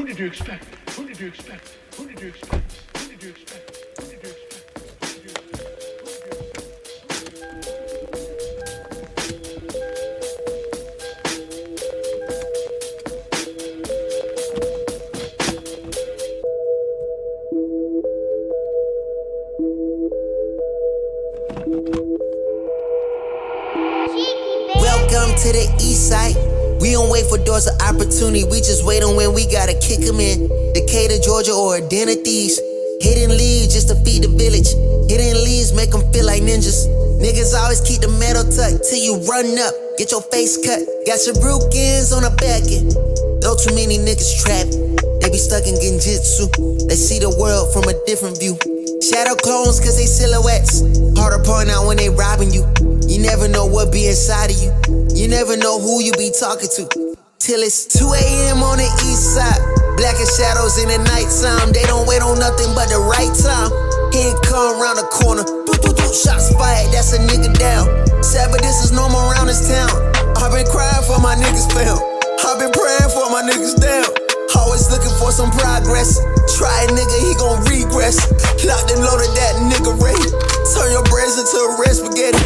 Who did you expect? Who did you expect? Who did you expect? Who did you expect? Who did you expect? Welcome to the east side. We don't wait for doors of opportunity, we just wait on when we gotta kick them in. Decatur, Georgia, or a den of thieves. Hidden leaves just to feed the village. Hidden leaves make them feel like ninjas. Niggas always keep the metal tucked till you run up, get your face cut. Got your brukins on the back end. Know too many niggas trapped. They be stuck in genjutsu. They see the world from a different view. Shadow clones cause they silhouettes. Hard to point out when they robbing you. You never know what be inside of you. You never know who you be talking to. Till it's 2 a.m. on the east side. Black as shadows in the nighttime. They don't wait on nothing but the right time. He ain't come around the corner. Shots fired, that's a nigga down. Sad, but this is normal around this town. I've been crying for my niggas fam. I've been praying for my niggas down. Always looking for some progress. Try a nigga, he gon' regress. Locked and loaded that nigga ready. Turn your brains into a red spaghetti.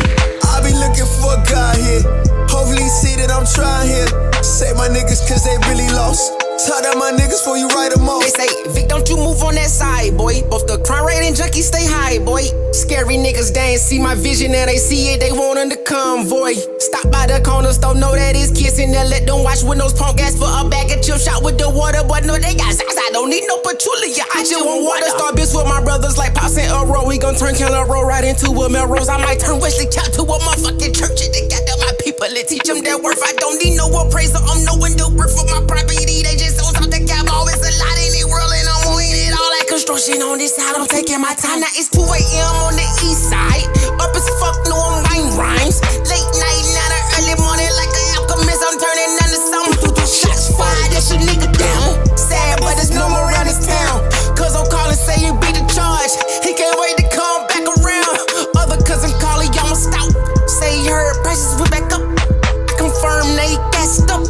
I be looking for God here. Hopefully see that I'm trying here. Save my niggas cause they really lost. Tell that my niggas before you write them off. They say, Vic, don't you move on that side, boy. Both the crime rate and junkies stay high, boy. Scary niggas, they ain't see my vision and they see it, they want in the convoy. Stop by the corner store, know that it's kissing. Then let them watch windows, pump gas for a bag of chip shot with the water. But no, they got socks, I don't need no patchouli. I just want water. Start bitch with my brothers like Pops and Earl. We gon' turn Keller Road right into a Melrose. I might turn Wesley Chop to a motherfucking church. And they got them my people and teach them their worth. I don't need no appraiser, I'm knowing the worth of my property. They just don't talk the cap, always a lot in the world. And I'm winning it all that construction on this side. I'm taking my time, now it's 2 a.m. on the east side. Up as fuck, no I'm writing rhymes. Late night, not an early morning like an alchemist. I'm turning into something. Shots fired, that's your nigga down. Sad, but it's no more around this town. Cause I'm calling, say you beat the charge. He can't wait to come back around. Other cousin calling, y'all must stop. Say he heard prices went back up. I confirm they gassed up.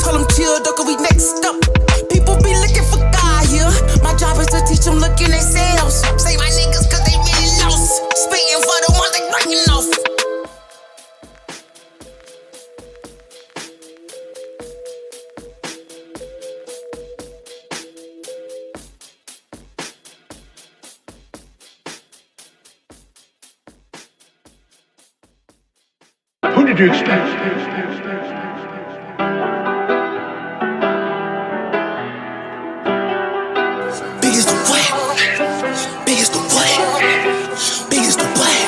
Told him chill, though, cause we next up. People be looking for God here. My job is to teach them looking themselves. Say my niggas cause they really lost. Spitting for the ones they breaking off. Who did you expect? Biggest the what? Biggest the what? Biggest the what?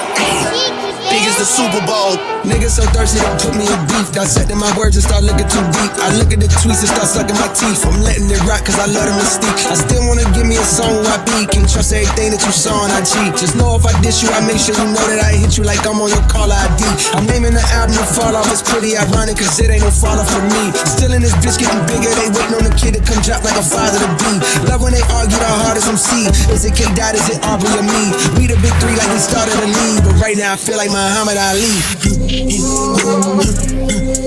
Biggest the Super Bowl. Niggas so thirsty, don't put me in beef. Dissecting my words and start looking too deep. I look at the tweets and start sucking my teeth. I'm letting it rock cause I love the mystique. I still wanna give me a song where I be. Can't trust everything that you saw and I cheat. Just know if I diss you, I make sure you know that I hit you like I'm on your caller ID. I'm naming the album to fall off. It's pretty ironic cause it ain't no fall off for me. Still in this bitch getting bigger. They waiting on the kid to come drop like a father to be. Love when they argue the hardest MC. Is it K-Dot, is it Aubrey or me? We the big three like we started the league. But right now I feel like Muhammad Ali.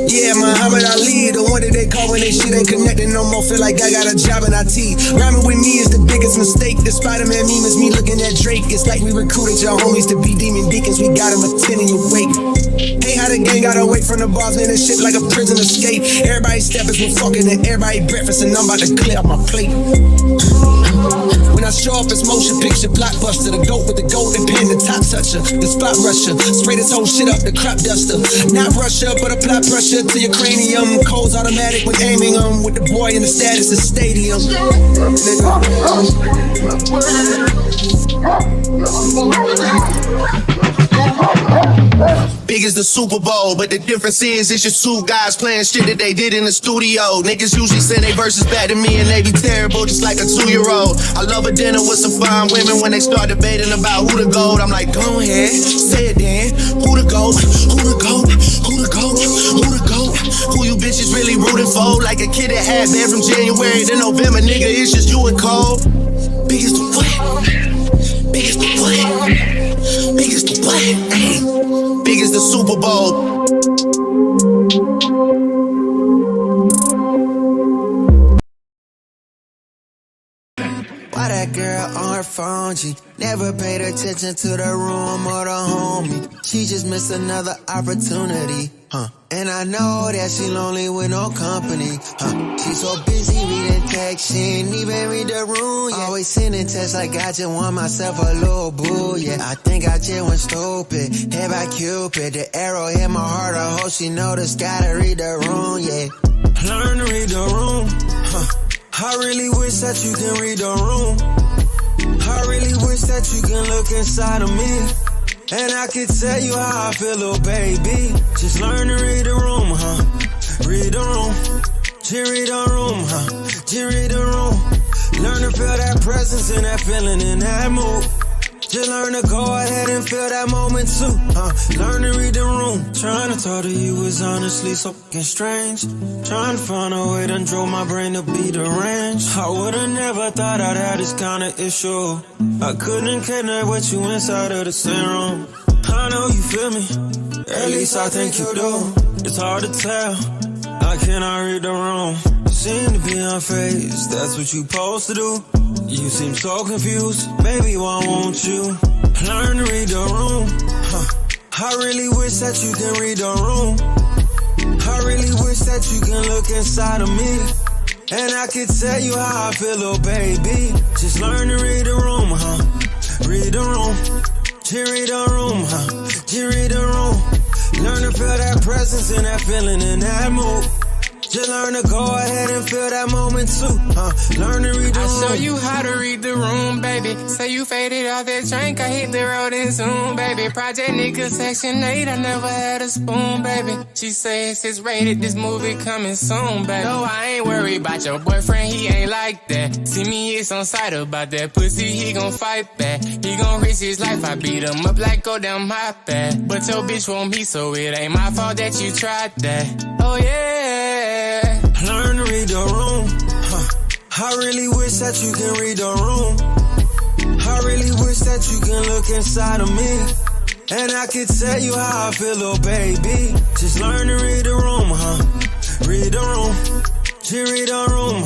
Yeah, Muhammad Ali, the one that they call when they shit ain't connected no more. Feel like I got a job in IT. Rhyming with me is the biggest mistake. The Spider-Man meme is me looking at Drake. It's like we recruited your homies to be demon deacons. We got them attending your wake. Hey, how the gang got away from the bars, man, this shit like a prison escape. Everybody stepping, we're fucking, and everybody breakfast, and I'm about to clear up my plate. When I show up, it's motion picture, blockbuster. The goat with the golden pen, the top toucher, the spot rusher. Spray this whole shit up, the crop duster. Not Russia, but apply pressure to your cranium. Cold's automatic when aiming with the boy in the status of stadium. Big as the Super Bowl, but the difference is it's just two guys playing shit that they did in the studio. Niggas usually send their verses back to me and they be terrible just like a 2-year-old. I love a dinner with some fine women when they start debating about who the GOAT. I'm like, go ahead, say it then. Who the GOAT? Who the GOAT? Who the GOAT? Who the GOAT? Who you bitches really rooting for? Like a kid that had been from January to November, nigga, it's just you and Cole. Big as the what? Big as the what? Big as the what? Big as the Super Bowl. Why that girl on her phone, G? Never paid attention to the room or the homie. She just missed another opportunity, And I know that she lonely with no company, She so busy reading text, she ain't even read the room, yeah. Always sending texts like I just want myself a little boo, yeah. I think I just went stupid, hit by Cupid. The arrow hit my heart, I hope she noticed, gotta read the room, yeah. Learn to read the room, I really wish that you can read the room. I really wish that you can look inside of me, and I could tell you how I feel, little baby. Just learn to read the room, Read the room. Just read the room, Just read the room. Learn to feel that presence and that feeling in that mood. Just learn to go ahead and feel that moment too, Learn to read the room. Trying to talk to you was honestly so fucking strange. Trying to find a way that drove my brain to be deranged. I would've never thought I'd have this kind of issue. I couldn't connect with you inside of the same room. I know you feel me, at least I think you do. It's hard to tell, I cannot read the room. You seem to be unfazed, that's what you supposed to do. You seem so confused, baby, why won't you learn to read the room? I really wish that you can read the room. I really wish that you can look inside of me, and I could tell you how I feel, little baby. Just learn to read the room, Read the room. Just read the room, Just read the room. Learn to feel that presence and that feeling in that mood. Just learn to go ahead and feel that moment too, Learn to read the room. I'll show you how to read the room, baby. Say you faded off that drink, I hit the road in Zoom, baby. Project nigga section 8, I never had a spoon, baby. She says it's rated, this movie coming soon, baby. No, I ain't worried about your boyfriend, he ain't like that. See me, it's on sight about that pussy, he gon' fight back. He gon' risk his life, I beat him up like go down my path. But your bitch want me, so it ain't my fault that you tried that. Oh yeah. Learn to read the room, I really wish that you can read the room. I really wish that you can look inside of me, and I could tell you how I feel, little baby. Just learn to read the room, Read the room. Just read the room,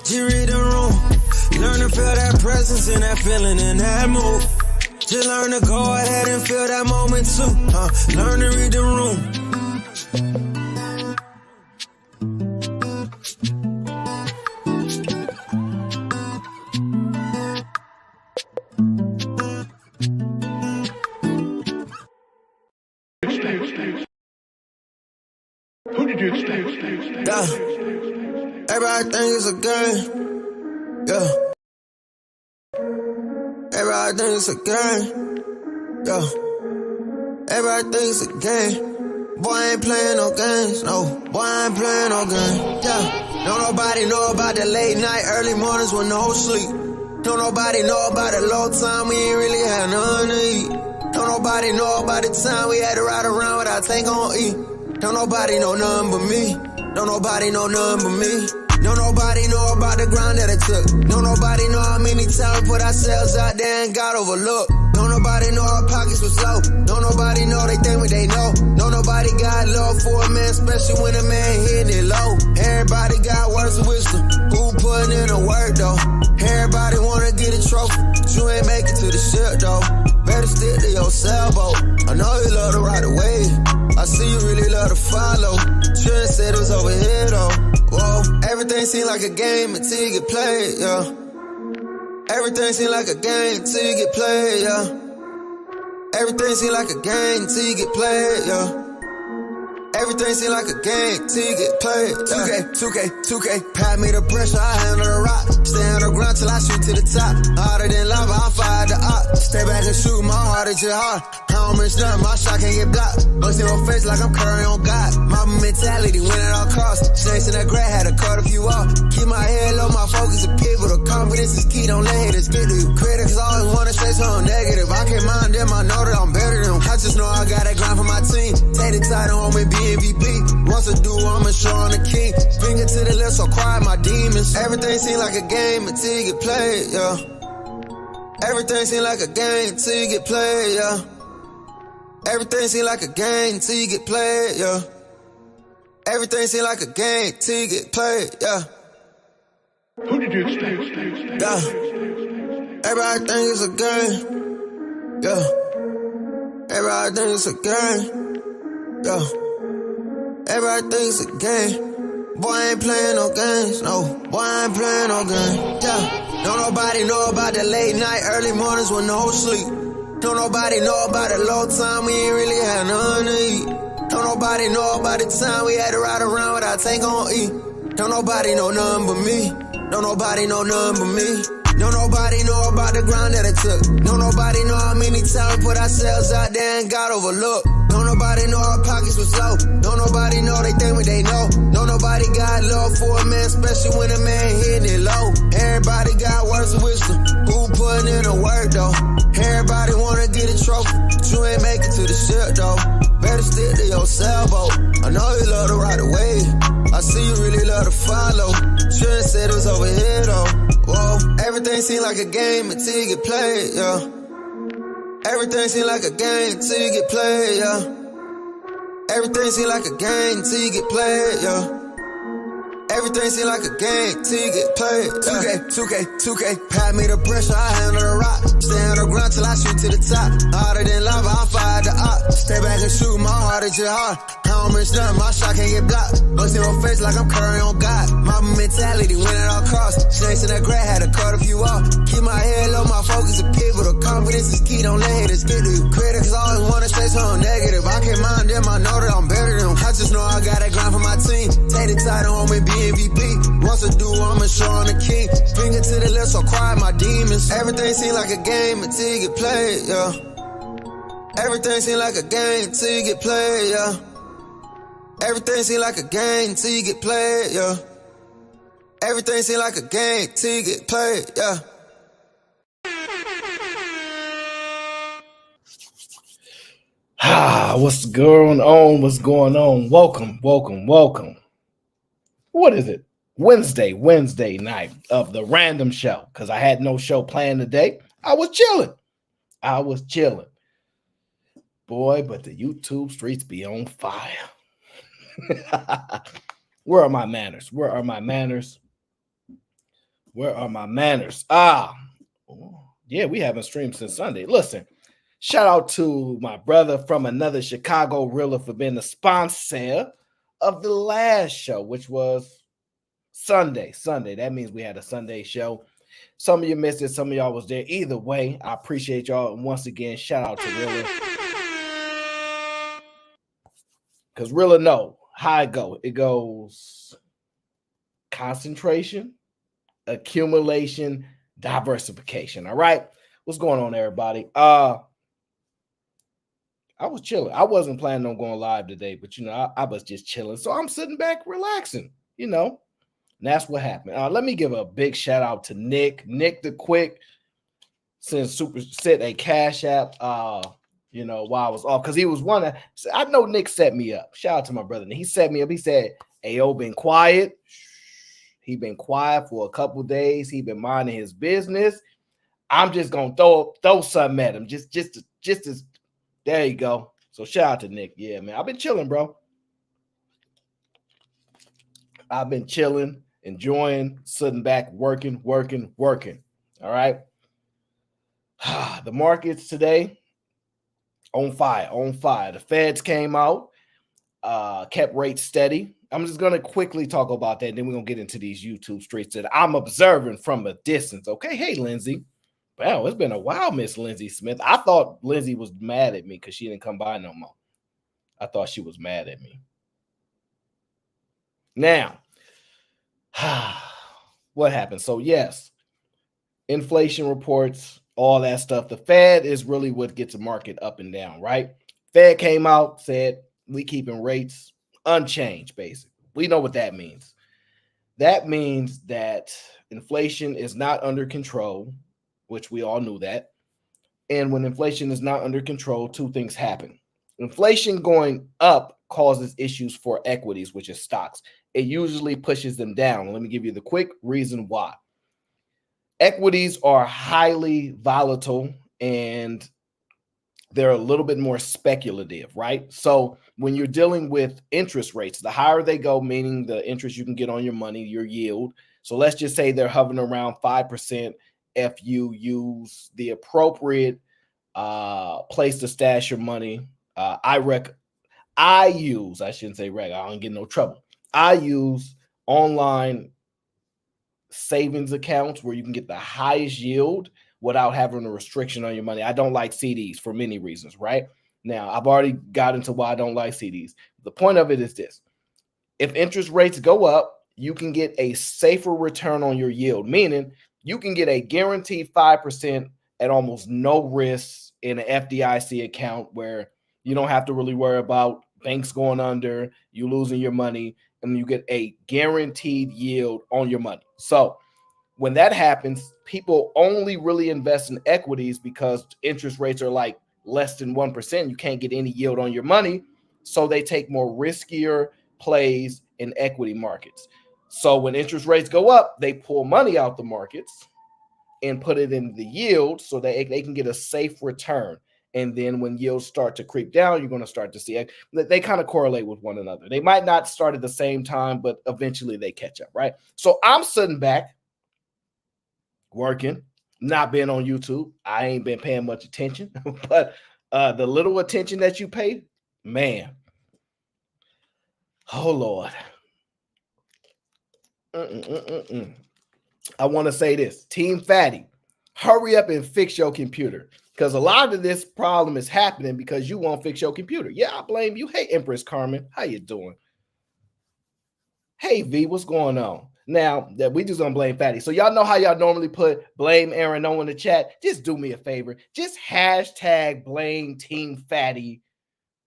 Just read the room. Learn to feel that presence and that feeling in that mood. Just learn to go ahead and feel that moment too, Learn to read the room. Who did you expect? Yeah. Everybody think it's a game. Yeah. Everybody think it's a game. Yeah. Everybody think it's a game. Boy, I ain't playing no games. No, boy, I ain't playing no games. Yeah. Don't nobody know about the late night, early mornings with no sleep. Don't nobody know about the low time we ain't really had nothing to eat. Don't nobody know about the time we had to ride around without tank on E. Don't nobody know nothing but me. Don't nobody know nothing but me. Don't nobody know about the grind that it took. Don't nobody know how many times we put ourselves out there and got overlooked. Don't nobody know our pockets was low. Don't nobody know they think what they know. Don't nobody got love for a man, especially when a man hitting it low. Everybody got words of wisdom. Who putting in the work though? Everybody wanna get a trophy, but you ain't make it to the ship though. Better stick to your sailboat. I know you love to ride the wave. I see you really love to follow. Shouldn't said it was over here though. Whoa, everything seem like a game until you get played, yeah. Everything seem like a game until you get played, yeah. Everything seem like a game until you get played, yeah. Everything seem like a game till you get played. 2K, pat me the pressure, I handle the rock. Stay on the ground till I shoot to the top. Harder than lava, I fired the op. Stay back and shoot, my heart is just hard. I don't miss nothing, my shot can't get blocked. Bust in my face like I'm Curry on God. My mentality win at all costs. Snakes in that grass, had to cut a few off. Keep my head low, my focus is people. The confidence is key, don't let haters get to you. Critics always wanna say something negative. I can't mind them, I know that I'm better than them. I just know I gotta grind for my team. Take the title home and be MVP. Once I do, I'ma show on the king. Finger to the left, so quiet my demons. Everything seem like a game until you get played, yeah. Everything seem like a game until you get played, yeah. Everything seem like a game until you get played, yeah. Everything seem like a game till you get played, yeah. Who did you expect? Yeah. Everybody think it's a game. Yeah. Everybody think it's a game. Yeah. Everybody think it's a game. Boy, I ain't playing no games. No. Boy, I ain't playing no games. Yeah. Don't nobody know about the late night, early mornings with no sleep. Don't nobody know about the low time we ain't really had nothing to eat. Don't nobody know about the time we had to ride around without tank on E. Don't nobody know nothing but me. Don't nobody know nothing but me. Don't nobody know about the ground that it took. Don't nobody know how many times we put ourselves out there and got overlooked. Don't nobody know our pockets was low. Don't nobody know they think what they know. Don't nobody got love for a man, especially when a man hitting it low. Everybody got words of wisdom. Who putting in the work though? Everybody wanna get a trophy, but you ain't make it to the ship though. Better stick to your sailboat. I know you love to ride away. I see you really love to follow. Shouldn't say this over here though. Whoa, everything seem like a game until you get played, yeah. Everything seem like a game until you get played, yeah. Everything seem like a game until you get played, yeah. Everything seem like a game till you get played. 2K, pat me the pressure, I handle the rock. Stay on the ground till I shoot to the top. Harder than lava, I fire the op. Stay back and shoot, my heart is your heart. I don't miss nothing, my shot can't get blocked. Bust in your face like I'm Curry on God. My mentality win at all costs. Snakes in that grad, had to cut a few off. Keep my head low, my focus is people. The confidence is key, don't let haters get to you. Critics always wanna say something negative. I can't mind them, I know that I'm better than them. I just know I got that grind for my team. Take the title home and be MVP. Once I do, I'ma show on the king. Finger to the left, so quiet my demons. Everything seem like a game until you get played, yeah. Everything seem like a game until you get played, yeah. Everything seem like a game until you get played, yeah. Everything seem like a game till you get played, yeah. What's going on? What's going on? Welcome. What is it? Wednesday night of the random show, because I had no show planned today. I was chilling. Boy, but the YouTube streets be on fire. Where are my manners? Yeah, we haven't streamed since Sunday. Listen, shout out to my brother from another Chicago realer for being the sponsor of the last show, which was Sunday. That means we had a Sunday show. Some of you missed it. Some of y'all was there. Either way, I appreciate y'all. And once again, shout out to Realer. Because Realer know how it go. It goes concentration, accumulation, diversification. All right. What's going on, everybody? I was chilling. I wasn't planning on going live today, but I was just chilling. So I'm sitting back, relaxing, And that's what happened. Let me give a big shout out to Nick the Quick, sent a cash app, while I was off, because he was one of, I know Nick set me up. Shout out to my brother. He set me up. He said, "Ayo, been quiet." He been quiet for a couple days. He been minding his business. I'm just gonna throw something at him. Just as there you go. So shout out to Nick. Yeah, man. I've been chilling, bro. I've been chilling, enjoying, sitting back, working. All right. The markets today on fire. The Feds came out, kept rates steady. I'm just going to quickly talk about that, and then we're going to get into these YouTube streets that I'm observing from a distance. Okay. Hey, Lindsay. Wow, it's been a while, Miss Lindsay Smith. I thought Lindsay was mad at me because she didn't come by no more. I thought she was mad at me. Now, what happened? So, yes, inflation reports, all that stuff. The Fed is really what gets the market up and down, right? Fed came out, said, we keeping rates unchanged, basically. We know what that means. That means that inflation is not under control, which we all knew that. And when inflation is not under control, two things happen. Inflation going up causes issues for equities, which is stocks. It usually pushes them down. Let me give you the quick reason why. Equities are highly volatile and they're a little bit more speculative, right? So when you're dealing with interest rates, the higher they go, meaning the interest you can get on your money, your yield. So let's just say they're hovering around 5%. If you use the appropriate place to stash your money, I shouldn't say reg, I don't get no trouble. I use online savings accounts where you can get the highest yield without having a restriction on your money. I don't like CDs for many reasons, right? Now, I've already got into why I don't like CDs. The point of it is this. If interest rates go up, you can get a safer return on your yield, meaning you can get a guaranteed 5% at almost no risk in an FDIC account where you don't have to really worry about banks going under, you losing your money, and you get a guaranteed yield on your money. So when that happens, people only really invest in equities because interest rates are like less than 1%. You can't get any yield on your money. So they take more riskier plays in equity markets. So when interest rates go up, they pull money out the markets and put it in the yield so that they can get a safe return. And then when yields start to creep down, you're going to start to see it. They kind of correlate with one another. They might not start at the same time, but eventually they catch up, right? So I'm sitting back, working, not being on YouTube. I ain't been paying much attention, but the little attention that you pay, man, oh Lord. I want to say this, Team Fatty, hurry up and fix your computer, because a lot of this problem is happening because you won't fix your computer. Yeah, I blame you. Hey, Empress Carmen, how you doing? Hey, V, what's going on? Now, that we just gonna blame Fatty. So y'all know how y'all normally put blame Aaron O in the chat. Just do me a favor. Just hashtag blame Team Fatty,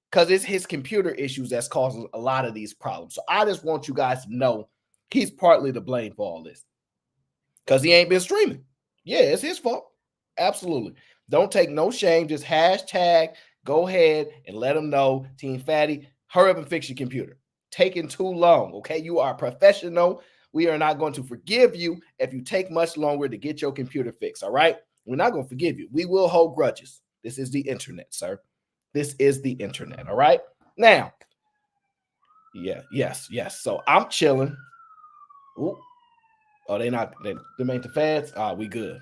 because it's his computer issues that's causing a lot of these problems. So I just want you guys to know he's partly to blame for all this, because he ain't been streaming. Yeah, it's his fault. Absolutely. Don't take no shame. Just hashtag, go ahead and let him know, Team Fatty, hurry up and fix your computer. Taking too long, okay? You are a professional. We are not going to forgive you if you take much longer to get your computer fixed, all right? We're not going to forgive you. We will hold grudges. This is the internet, sir. This is the internet, all right? Now, yes. So I'm chilling. Ooh. Oh, they ain't the feds? We good.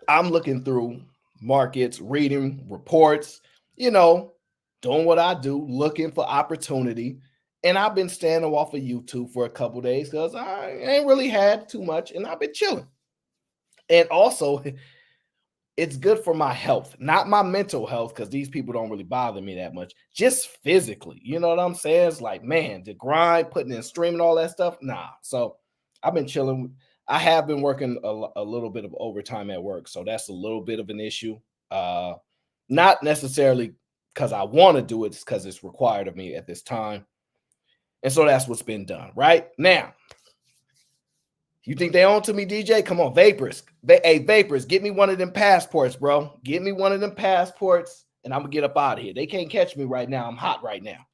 I'm looking through markets, reading reports, doing what I do, looking for opportunity. And I've been standing off of YouTube for a couple days because I ain't really had too much, and I've been chilling. And also, it's good for my health, not my mental health, because these people don't really bother me that much. Just physically, you know what I'm saying? It's like, man, the grind, putting in streaming, all that stuff, nah. So I've been chilling. I have been working a little bit of overtime at work, so that's a little bit of an issue. Not necessarily because I want to do it, it's because it's required of me at this time. And so that's what's been done, right? Now, you think they own to me, DJ? Come on, Vapors. Hey, Vapors, get me one of them passports, bro. Get me one of them passports, and I'm going to get up out of here. They can't catch me right now. I'm hot right now.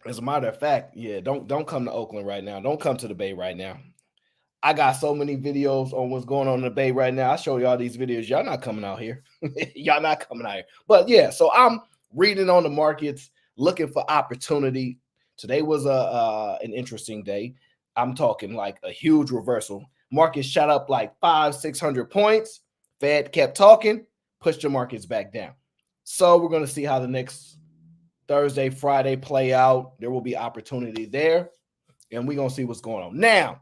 As a matter of fact, yeah, don't come to Oakland right now. Don't come to the Bay right now. I got so many videos on what's going on in the Bay right now. I show y'all these videos. Y'all not coming out here. Y'all not coming out here. But yeah, so I'm reading on the markets, looking for opportunity. Today was an interesting day. I'm talking like a huge reversal. Market shot up like 500-600 points. Fed kept talking, pushed the markets back down. So we're going to see how the next Thursday, Friday play out. There will be opportunity there, and we're going to see what's going on. Now,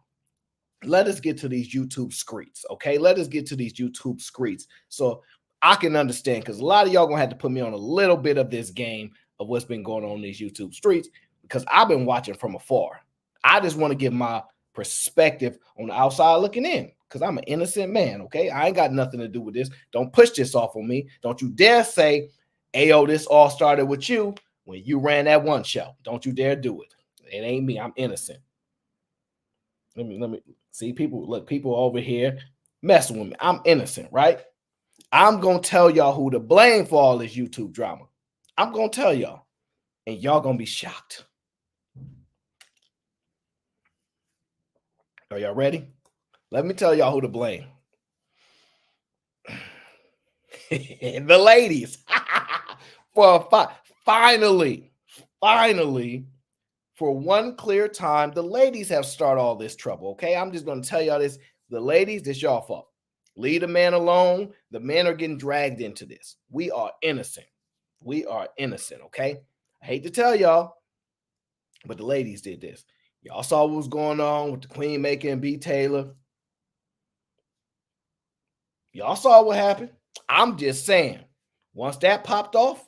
let us get to these YouTube Skreets, okay? Let us get to these YouTube Skreets so I can understand, because a lot of y'all going to have to put me on a little bit of this game of what's been going on in these YouTube streets, because I've been watching from afar. I just want to give my perspective on the outside looking in, because I'm an innocent man, okay? I ain't got nothing to do with this. Don't push this off on me. Don't you dare say, ayo, this all started with you when you ran that one show. Don't you dare do it. It ain't me. I'm innocent. Let me see people. Look, people over here messing with me. I'm innocent, right? I'm going to tell y'all who to blame for all this YouTube drama. I'm going to tell y'all, and y'all going to be shocked. Are y'all ready? Let me tell y'all who to blame. The ladies. For finally, for one clear time, the ladies have started all this trouble. Okay, I'm just going to tell y'all this. The ladies, this y'all fault. Leave the man alone. The men are getting dragged into this. We are innocent. We are innocent. Okay, I hate to tell y'all, but the ladies did this. Y'all saw what was going on with the Queen Maker and B. Taylor. Y'all saw what happened. I'm just saying, once that popped off,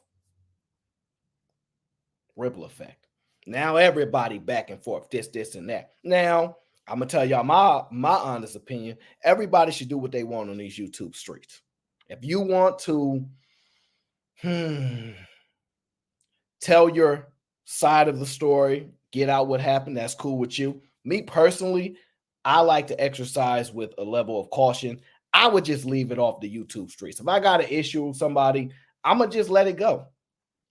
ripple effect. Now everybody back and forth, this, and that. Now, I'm gonna tell y'all my honest opinion. Everybody should do what they want on these YouTube streets. If you want to tell your side of the story, get out what happened, that's cool with you. Me personally, I like to exercise with a level of caution. I would just leave it off the YouTube streets. If I got an issue with somebody, I'm gonna just let it go.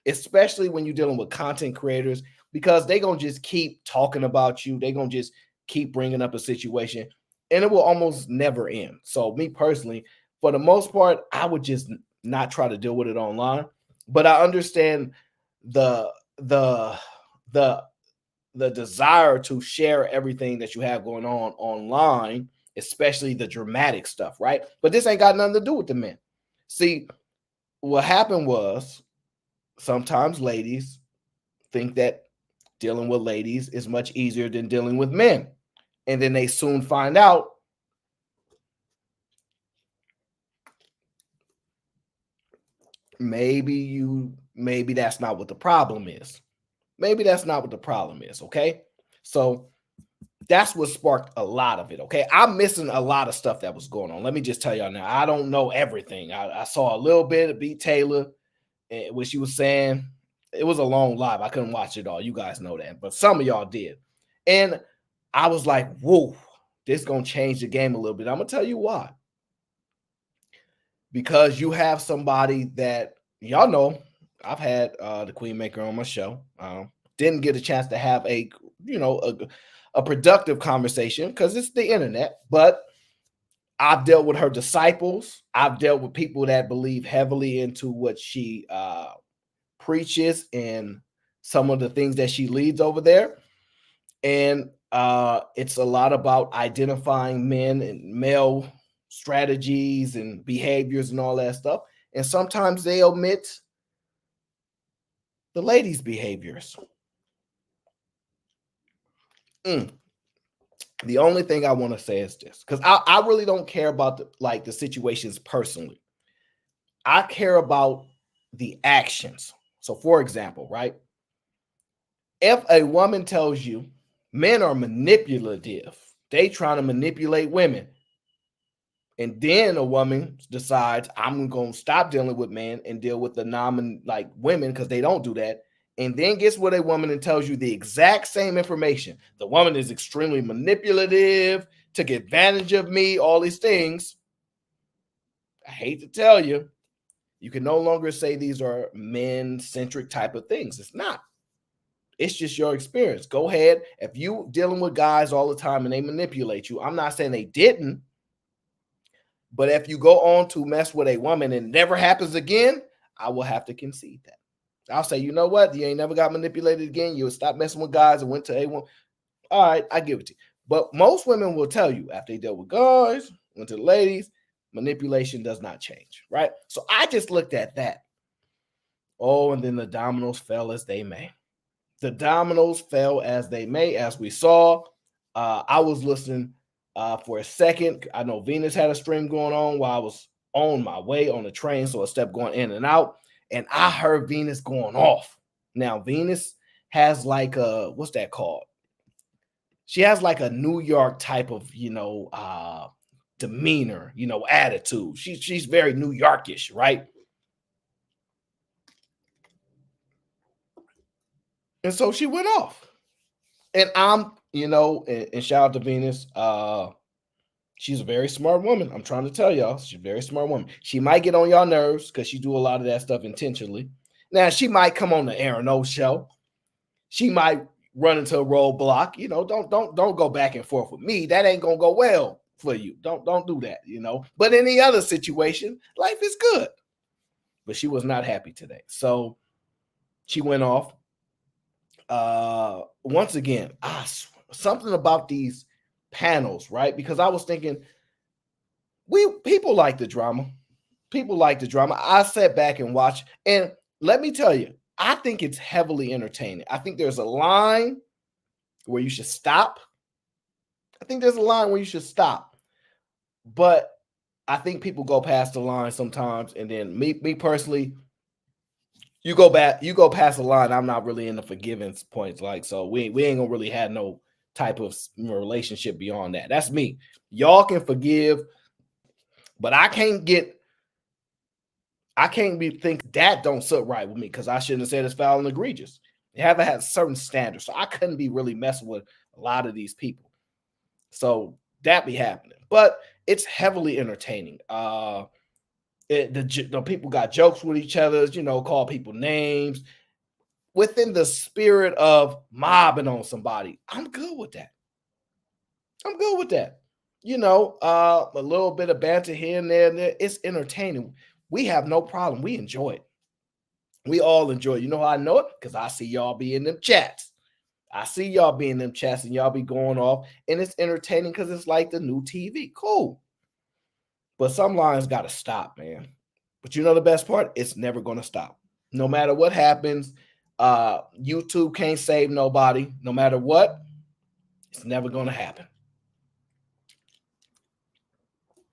Especially when you're dealing with content creators, because they're going to just keep talking about you. They're going to just keep bringing up a situation, and it will almost never end. So me personally, for the most part, I would just not try to deal with it online. But I understand the desire to share everything that you have going on online, especially the dramatic stuff, right? But this ain't got nothing to do with the men. See, what happened was, sometimes ladies think that dealing with ladies is much easier than dealing with men. And then they soon find out maybe that's not what the problem is. Maybe that's not what the problem is, okay? So that's what sparked a lot of it, okay? I'm missing a lot of stuff that was going on. Let me just tell y'all now, I don't know everything. I saw a little bit of B. Taylor, what she was saying. It was a long live. I couldn't watch it all. You guys know that. But some of y'all did. And I was like, whoa, this is going to change the game a little bit. I'm going to tell you why. Because you have somebody that, y'all know, I've had the Queen Maker on my show. Didn't get a chance to have a productive conversation because it's the internet. But I've dealt with her disciples. I've dealt with people that believe heavily into what she preaches and some of the things that she leads over there. And it's a lot about identifying men and male strategies and behaviors and all that stuff. And sometimes they omit the ladies' behaviors. The only thing I want to say is this, because I really don't care about the situations personally. I care about the actions. So, for example, right? If a woman tells you men are manipulative, they trying to manipulate women, and then a woman decides I'm going to stop dealing with men and deal with the women because they don't do that, and then gets with a woman and tells you the exact same information. The woman is extremely manipulative, took advantage of me, all these things. I hate to tell you, you can no longer say these are men-centric type of things. It's not. It's just your experience. Go ahead. If you dealing with guys all the time and they manipulate you, I'm not saying they didn't, but if you go on to mess with a woman and it never happens again, I will have to concede that. I'll say, you know what? You ain't never got manipulated again. You'll stop messing with guys and went to a woman. All right, I give it to you. But most women will tell you after they dealt with guys, went to the ladies, manipulation does not change, right? So I just looked at that. Oh, and then the dominoes fell as they may. The dominoes fell as they may, as we saw. I was listening for a second. I know Venus had a stream going on while I was on my way on the train, so I stepped going in and out, and I heard Venus going off. Now, Venus has what's that called? She has like a New York type of, demeanor, attitude. She's very New Yorkish, right? And so she went off. And I'm, and shout out to Venus. She's a very smart woman. I'm trying to tell y'all, she's a very smart woman. She might get on y'all nerves because she do a lot of that stuff intentionally. Now, she might come on the Aaron O show. She might run into a roadblock. Don't go back and forth with me. That ain't gonna go well for you. Don't do that, But any other situation, life is good. But she was not happy today. So She went off. Once again, something about these panels, right? Because I was thinking, people like the drama. People like the drama. I sat back and watched, and let me tell you, I think it's heavily entertaining. I think there's a line where you should stop. I think there's a line where you should stop. But I think people go past the line sometimes, and then me personally, you go past the line. I'm not really in the forgivance points, like, so we ain't gonna really have no type of relationship beyond that. That's me. Y'all can forgive, but I can't think that don't sit right with me, because I shouldn't have said it's foul and egregious. They haven't had certain standards, so I couldn't be really messing with a lot of these people. So that be happening, but it's heavily entertaining. The people got jokes with each other, call people names within the spirit of mobbing on somebody. I'm good with that. A little bit of banter here and there. It's entertaining. We have no problem. We enjoy it. We all enjoy it. You know how I know it? Because I see y'all be in them chats. And y'all be going off, and it's entertaining because it's like the new TV. Cool. But some lines got to stop, man. But you know the best part? It's never going to stop. No matter what happens, YouTube can't save nobody. No matter what, it's never going to happen.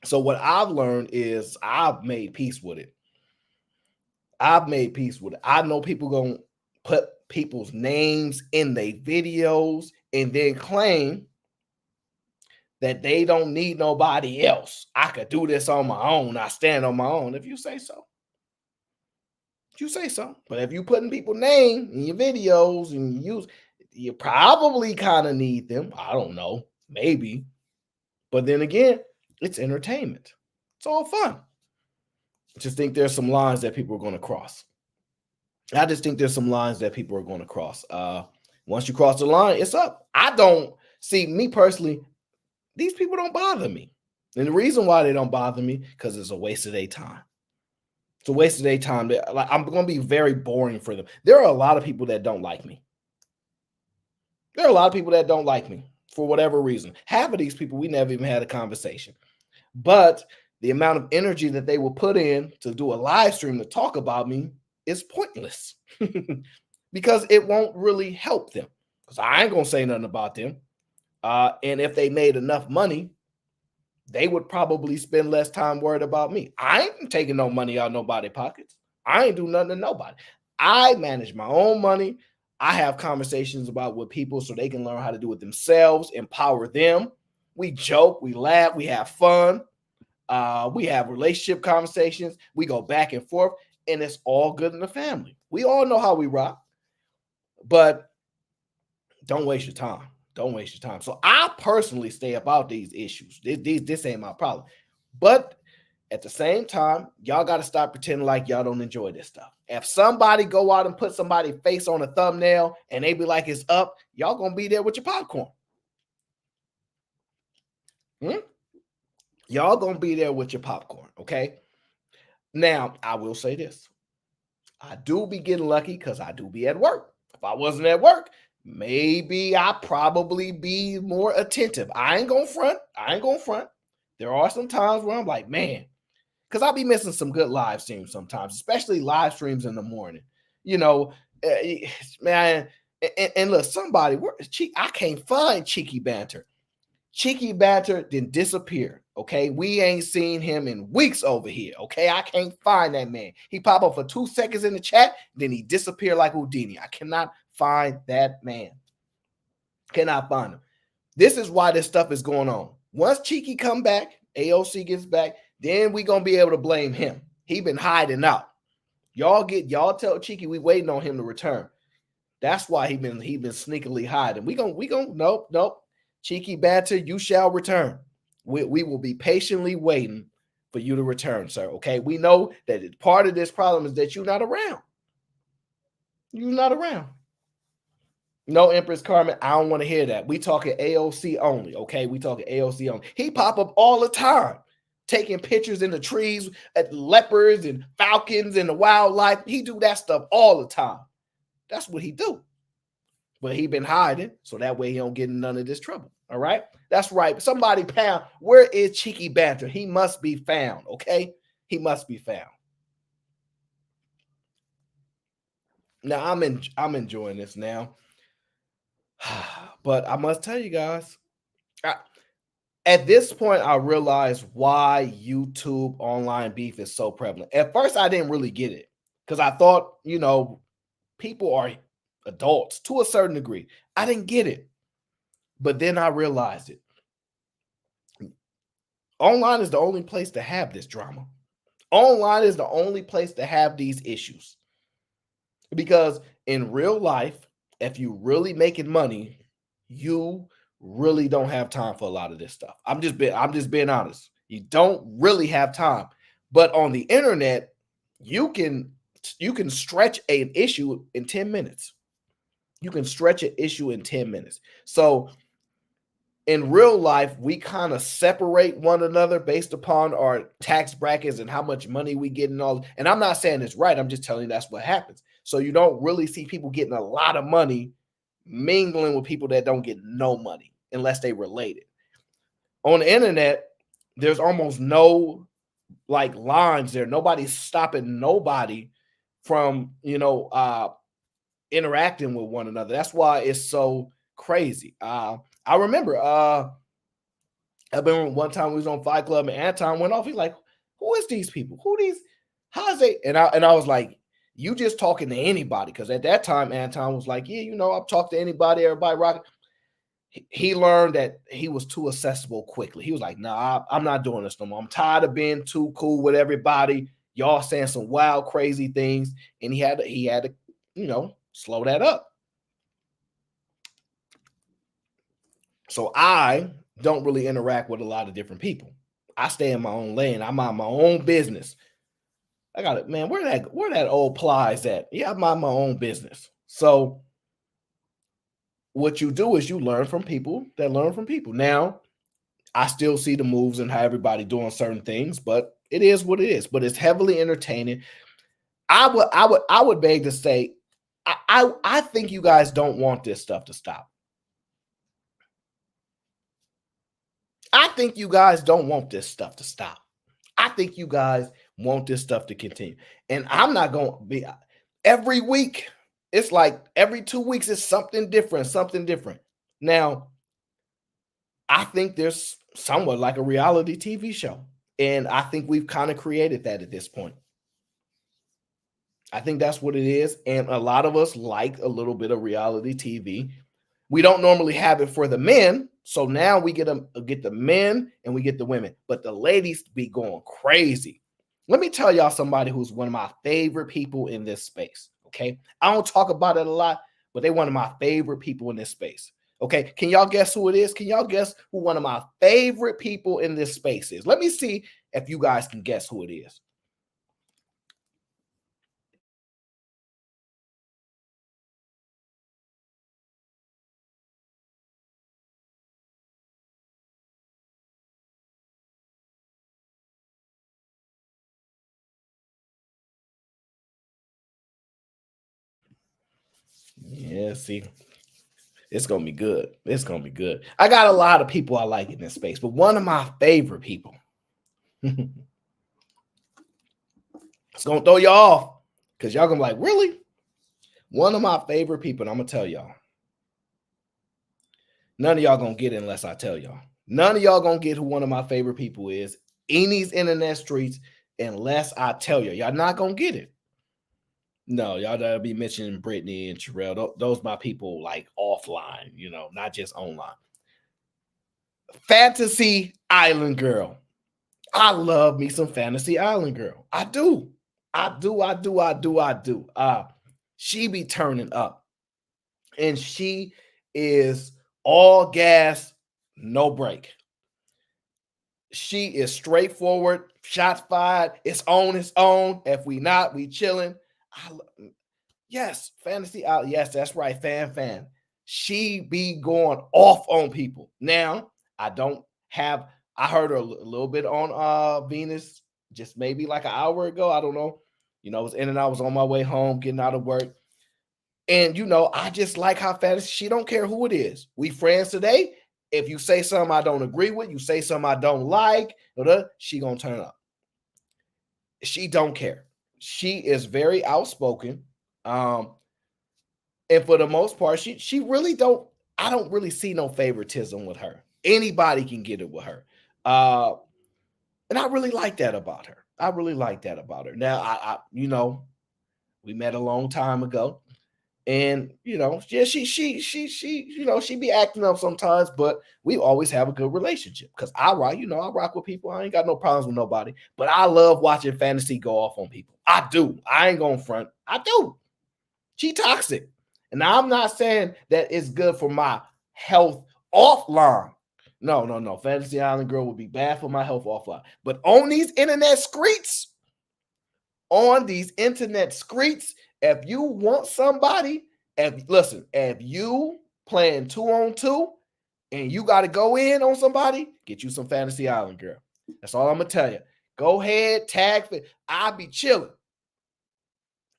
So what I've learned is I've made peace with it. I know people going to put people's names in their videos and then claim that they don't need nobody else. I could do this on my own. I stand on my own. If you say so, But if you putting people's name in your videos and you probably kind of need them. I don't know, maybe. But then again, it's entertainment. It's all fun. I just think there's some lines that people are going to cross. Once you cross the line, it's up. I don't see, me personally, these people don't bother me. And the reason why they don't bother me, because it's a waste of their time. It's a waste of their time. I'm going to be very boring for them. There are a lot of people that don't like me. For whatever reason. Half of these people, we never even had a conversation. But the amount of energy that they will put in to do a live stream to talk about me is pointless. Because it won't really help them. Because I ain't going to say nothing about them. And if they made enough money, they would probably spend less time worried about me. I ain't taking no money out of nobody's pockets. I ain't do nothing to nobody. I manage my own money. I have conversations about with people so they can learn how to do it themselves, empower them. We joke, we laugh, we have fun. We have relationship conversations. We go back and forth, and it's all good in the family. We all know how we rock, but don't waste your time. So I personally stay about these issues. This ain't my problem. But at the same time, y'all got to stop pretending like y'all don't enjoy this stuff. If somebody go out and put somebody's face on a thumbnail and they be like it's up, y'all going to be there with your popcorn. Y'all going to be there with your popcorn, okay? Now, I will say this. I do be getting lucky because I do be at work. If I wasn't at work, maybe I probably be more attentive. I ain't gonna front. There are some times where I'm like, man, because I'll be missing some good live streams sometimes, especially live streams in the morning. Man, and look, somebody, I can't find Cheeky Banter. Cheeky Banter didn't disappear, okay? We ain't seen him in weeks over here, okay? I can't find that man. He pop up for 2 seconds in the chat, then he disappeared like Houdini. I cannot find that man. Cannot find him. This is why this stuff is going on. Once Cheeky come back, AOC gets back, then we gonna be able to blame him. He been hiding out. Y'all tell Cheeky we waiting on him to return. That's why he been sneakily hiding. We gonna nope. Cheeky Banter, you shall return. We will be patiently waiting for you to return, sir. Okay, we know that part of this problem is that you're not around. No, Empress Carmen, I don't want to hear that. We talking AOC only, okay? He pop up all the time, taking pictures in the trees at leopards and falcons and the wildlife. He do that stuff all the time. That's what he do. But he been hiding, so that way he don't get in none of this trouble. All right, that's right. Somebody pound. Where is Cheeky Banter? He must be found. Okay, he must be found. Now I'm enjoying this now, but I must tell you guys, at this point, I realize why YouTube online beef is so prevalent. At first, I didn't really get it because I thought, people are adults to a certain degree. I didn't get it, but then I realized it. Online is the only place to have this drama. Online is the only place to have these issues. Because in real life, if you really making money, you really don't have time for a lot of this stuff. I'm just being honest. You don't really have time. But on the internet, you can stretch an issue in 10 minutes. You can stretch an issue in 10 minutes. So in real life, we kind of separate one another based upon our tax brackets and how much money we get and all. And I'm not saying it's right. I'm just telling you that's what happens. So you don't really see people getting a lot of money mingling with people that don't get no money unless they related. On the internet, there's almost no lines there. Nobody's stopping nobody from, interacting with one another. That's why it's so crazy. I remember I remember one time we was on Fight Club and Anton went off. He's like, who is these people? How is they? And I was like, you just talking to anybody. Because at that time, Anton was like, yeah, I've talked to anybody, everybody rocking. He learned that he was too accessible quickly. He was like, nah, I'm not doing this no more. I'm tired of being too cool with everybody. Y'all saying some wild, crazy things. And he had to, slow that up. So I don't really interact with a lot of different people. I stay in my own lane. I mind my own business. I got it, man. Where that old plies at? Yeah, I mind my own business. So what you do is you learn from people that learn from people. Now, I still see the moves and how everybody doing certain things, but it is what it is. But it's heavily entertaining. I would beg to say, I think you guys don't want this stuff to stop. I think you guys don't want this stuff to stop. I think you guys want this stuff to continue. And I'm not going to be every week. It's like every 2 weeks is something different. Now, I think there's somewhat like a reality TV show. And I think we've kind of created that at this point. I think that's what it is. And a lot of us like a little bit of reality TV. We don't normally have it for the men. So now we get the men and we get the women. But the ladies be going crazy. Let me tell y'all somebody who's one of my favorite people in this space. Okay. I don't talk about it a lot, but they're one of my favorite people in this space. Okay. Can y'all guess who it is? Can y'all guess who one of my favorite people in this space is? Let me see if you guys can guess who it is. Yeah, see, it's gonna be good. It's gonna be good. I got a lot of people I like in this space, but one of my favorite people. It's gonna throw you off because y'all gonna be like, really? One of my favorite people, and I'm gonna tell y'all. None of y'all gonna get it unless I tell y'all. None of y'all gonna get who one of my favorite people is in these internet streets unless I tell you. Y'all not gonna get it. No, y'all gotta be mentioning Brittany and Terrell. Those my people like offline, not just online. Fantasy Island Girl. I love me some Fantasy Island Girl. I do. She be turning up. And she is all gas, no break. She is straightforward. Shots fired. It's on its own. If we not, we chilling. Yes, Fantasy out. Yes, that's right. Fan. She be going off on people. Now, I heard her a little bit on Venus, just maybe like an hour ago. I don't know. I was in and I was on my way home, getting out of work. And you know, I just like how fantasy, she don't care who it is. We friends today. If you say something I don't agree with, you say something I don't like, she gonna turn up. She don't care. She is very outspoken. And for the most part, she really don't, I don't really see no favoritism with her. Anybody can get it with her. And I really like that about her. I really like that about her. Now, I you know, we met a long time ago. And you know, yeah, you know, she be acting up sometimes, but we always have a good relationship because I rock, you know, I rock with people. I ain't got no problems with nobody, but I love watching fantasy go off on people. I do. I ain't gonna front. I do. She toxic, and I'm not saying that it's good for my health offline. No, no, no. Fantasy Island Girl would be bad for my health offline, but on these internet Skreets, if you want somebody, if you playing 2-on-2 and you got to go in on somebody, get you some Fantasy Island Girl. That's all I'm gonna tell you. Go ahead, tag. I'll be chilling.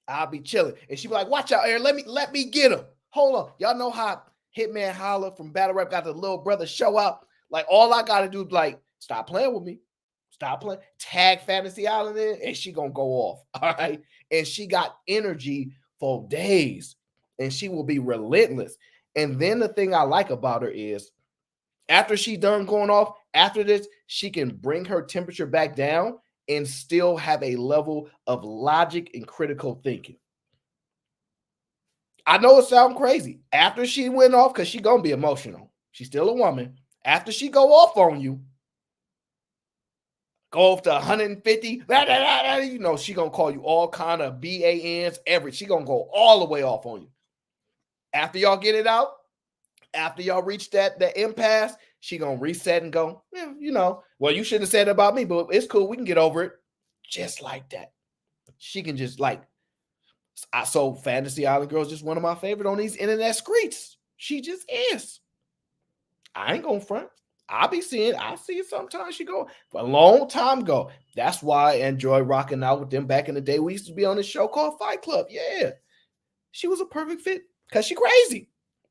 And she be like, watch out, Aaron. Let me get him. Hold on. Y'all know how Hitman Holla from Battle Rap got the little brother show up? Like, all I gotta do is like, stop playing with me. Stop playing. Tag Fantasy Island in, and she gonna go off. All right. And she got energy for days, and she will be relentless. And then the thing I like about her is, after she done going off, after this, she can bring her temperature back down and still have a level of logic and critical thinking. I know it sounds crazy. After she went off, because she's gonna be emotional. She's still a woman. After she go off on you, go off to 150, you know, she gonna call you all kind of BANs, she gonna go all the way off on you. After y'all get it out, after y'all reach that impasse, she gonna reset and go, yeah, you know, well, you shouldn't have said it about me, but it's cool, we can get over it. Just like that. She can just like, so Fantasy Island Girl is just one of my favorite on these internet Skreets. She just is. I ain't gonna front. I see it sometimes. She go for a long time ago. That's why I enjoy rocking out with them back in the day. We used to be on this show called Fight Club. Yeah, she was a perfect fit because she crazy.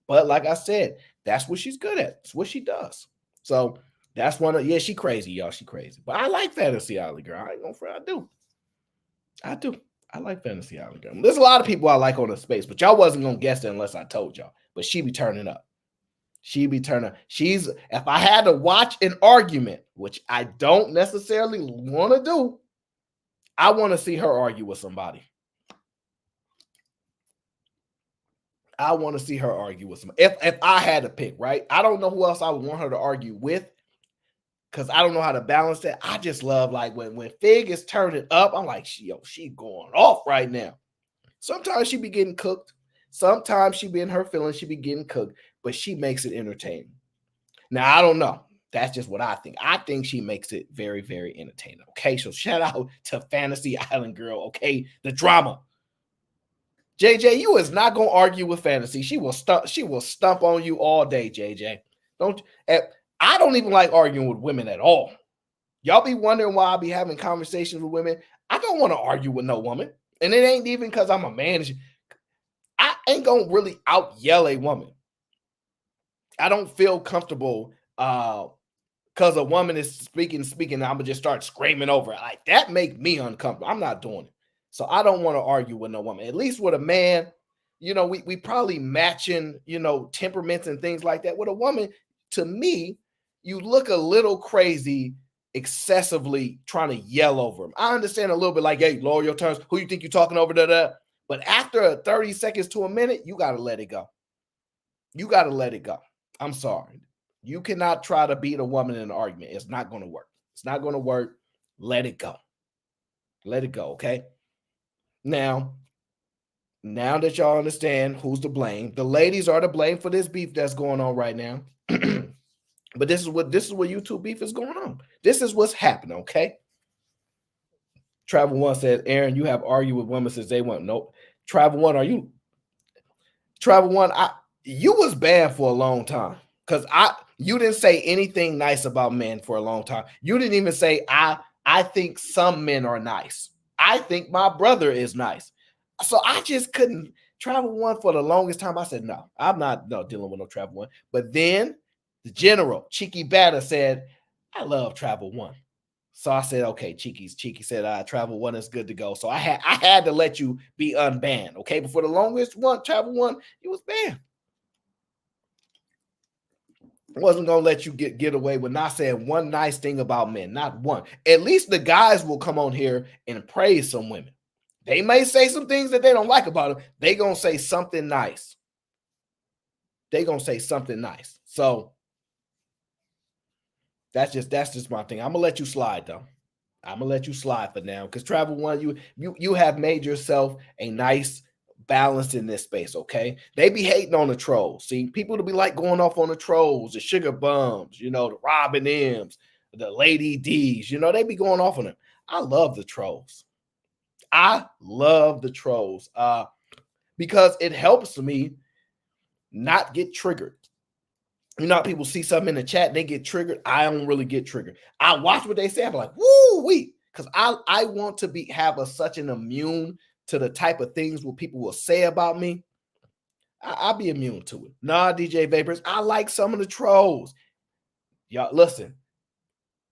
But like I said, that's what she's good at. It's what she does. So that's she crazy, y'all. She crazy. But I like Fantasy Island Girl. I ain't gonna front. I do. I like Fantasy Island Girl. There's a lot of people I like on the space, but y'all wasn't gonna guess it unless I told y'all. But she be turning up. If I had to watch an argument, which I don't necessarily want to do, I want to see her argue with somebody. I want to see her argue with somebody. If I had to pick, right? I don't know who else I would want her to argue with, because I don't know how to balance that. I just love, like, when Fig is turning up, I'm like, she going off right now. Sometimes she be getting cooked. Sometimes she be in her feelings, she be getting cooked, but she makes it entertaining. Now, I don't know. That's just what I think. I think she makes it very, very entertaining. Okay, so shout out to Fantasy Island Girl. Okay, the drama. JJ, you is not gonna argue with Fantasy. She will stump on you all day, JJ. I don't even like arguing with women at all. Y'all be wondering why I be having conversations with women. I don't want to argue with no woman, and it ain't even because I'm a man. I ain't gonna really out yell a woman. I don't feel comfortable because a woman is speaking, and I'm gonna just start screaming over it. Like, that make me uncomfortable. I'm not doing it. So I don't want to argue with no woman. At least with a man, you know, we probably matching, you know, temperaments and things like that. With a woman, to me, you look a little crazy excessively trying to yell over him. I understand a little bit, like, hey, lower your tones. Who you think you're talking over? But after 30 seconds to a minute, you got to let it go. You got to let it go. I'm sorry. You cannot try to beat a woman in an argument. It's not going to work. It's not going to work. Let it go. Let it go, okay? Now that y'all understand who's to blame, the ladies are to blame for this beef that's going on right now. But this is what YouTube beef is going on. This is what's happening, okay? Travel One says, Aaron, you have argued with women since day one. Nope. Travel One, you was banned for a long time because you didn't say anything nice about men for a long time. You didn't even say I think some men are nice. I think my brother is nice. So I just couldn't Travel One for the longest time. I said, no, I'm not dealing with no Travel One. But then the general, Cheeky Batter, said, I love Travel One. So I said, okay, Cheeky said, Travel One is good to go. So I had to let you be unbanned. Okay. But for the longest one, Travel One, you was banned. Wasn't gonna let you get away with not saying one nice thing about men, not one. At least the guys will come on here and praise some women. They may say some things that they don't like about them. They gonna say something nice. So that's just my thing. I'm gonna let you slide though. I'm gonna let you slide for now because Travel One, you have made yourself a nice balance in this space. Okay, they be hating on the trolls. See, people to be like going off on the trolls, the sugar bums, the Robin M's, the Lady D's. They be going off on them. I love the trolls. Because it helps me not get triggered. How people see something in the chat, they get triggered. I don't really get triggered. I watch what they say. I'm like, woo wee, because I want to have such an immune to the type of things what people will say about me. I'll be immune to it. Nah, DJ Vapors, I like some of the trolls. Y'all, listen.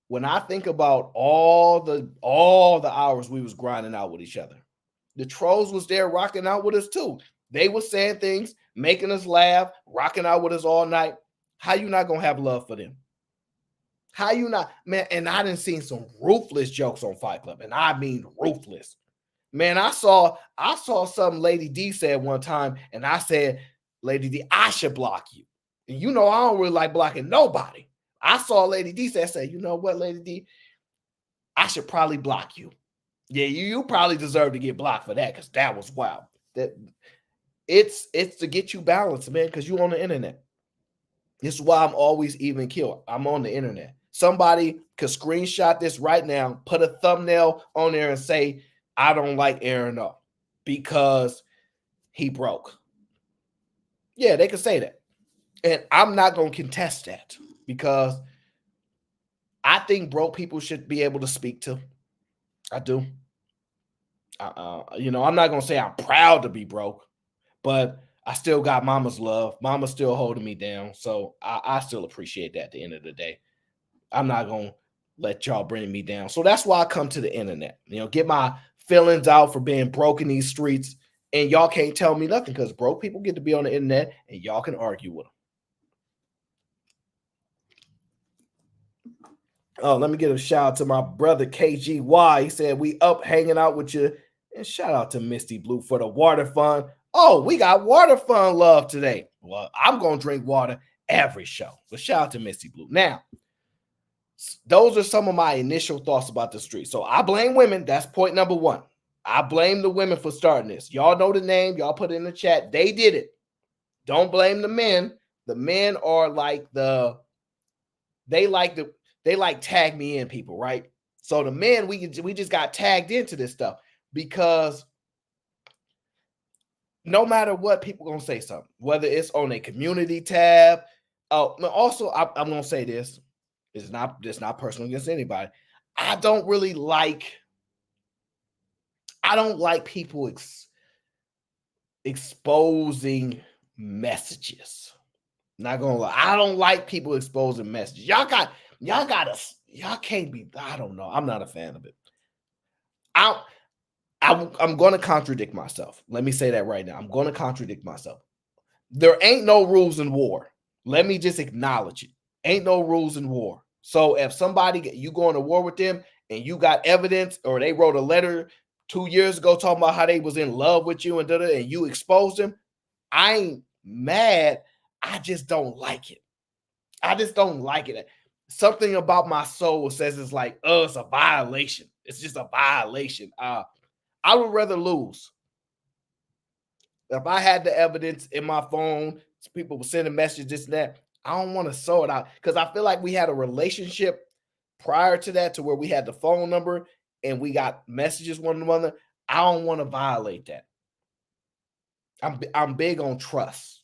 When I think about all the hours we was grinding out with each other, the trolls was there rocking out with us too. They were saying things, making us laugh, rocking out with us all night. How you not gonna have love for them? How you not, man? And I done seen some ruthless jokes on Fight Club, and I mean ruthless. Man, I saw something Lady D said one time, and I said, Lady D, I should block you. And I don't really like blocking nobody. I saw Lady D say, you know what, Lady D, I should probably block you. Yeah, you probably deserve to get blocked for that because that was wild. That it's to get you balanced, man, because you on the internet. This is why I'm always even killed. I'm on the internet. Somebody could screenshot this right now, put a thumbnail on there and say, I don't like Aaron O because he broke. Yeah, they could say that. And I'm not going to contest that because I think broke people should be able to speak to. I do. I'm not going to say I'm proud to be broke, but I still got mama's love. Mama's still holding me down. So I still appreciate that at the end of the day. I'm not going to let y'all bring me down. So that's why I come to the internet, get my feelings out for being broke in these streets. And y'all can't tell me nothing because broke people get to be on the internet and y'all can argue with them. Oh, let me give a shout out to my brother KGY. He said, we up hanging out with you. And shout out to Misty Blue for the water fund. Oh, we got water fund love today. Well, I'm going to drink water every show. But shout out to Misty Blue. Now, those are some of my initial thoughts about the street. So I blame women. That's point number one. I blame the women for starting this. Y'all know the name. Y'all put it in the chat. They did it. Don't blame the men. The men are they like tag me in people, right? So the men, we just got tagged into this stuff because no matter what, people gonna say something, whether it's on a community tab. Oh, also, I'm gonna say this. It's not personal against anybody. I don't like people exposing messages. Not gonna lie. I don't like people exposing messages. Y'all can't be, I don't know. I'm not a fan of it. I'm going to contradict myself. Let me say that right now. I'm going to contradict myself. There ain't no rules in war. Let me just acknowledge it. Ain't no rules in war. So if you going to war with them and you got evidence or they wrote a letter 2 years ago talking about how they was in love with you and you exposed them, I ain't mad. I just don't like it. I just don't like it. Something about my soul says it's like, it's a violation. It's just a violation. I would rather lose. If I had the evidence in my phone, people were sending messages, and that, I don't want to sow it out because I feel like we had a relationship prior to that to where we had the phone number and we got messages one to another. I don't want to violate that. I'm big on trust.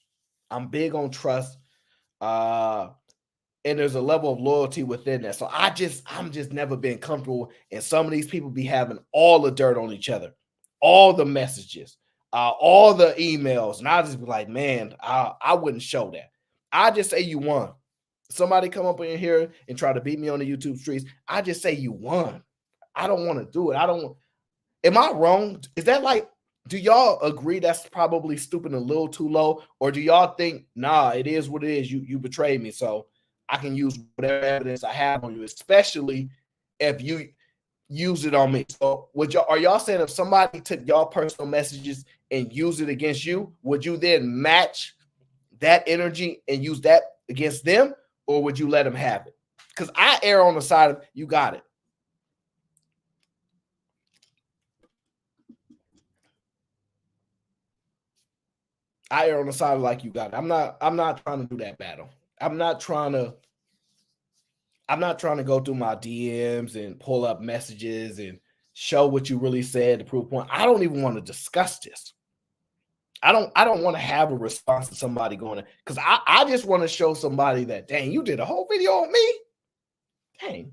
I'm and there's a level of loyalty within that. So I'm just never been comfortable. And some of these people be having all the dirt on each other, all the messages. all the emails, and I just be like, man, I wouldn't show that. I just say you won. Somebody come up in here and try to beat me on the YouTube streets. I just say you won. I don't want to do it. I don't. Am I wrong? Is that like? Do y'all agree that's probably stooping a little too low, or do y'all think, nah, it is what it is? You betrayed me, so I can use whatever evidence I have on you, especially if you use it on me. So are y'all saying if somebody took y'all personal messages and use it against you, would you then match that energy and use that against them, or would you let them have it? Because I err on the side of you got it. I err on the side of like you got it. I'm not trying to do that battle. I'm not trying to go through my DMs and pull up messages and show what you really said to prove point. I don't even want to discuss this. I don't want to have a response to somebody going to, because I just want to show somebody that, dang, you did a whole video on me. Dang,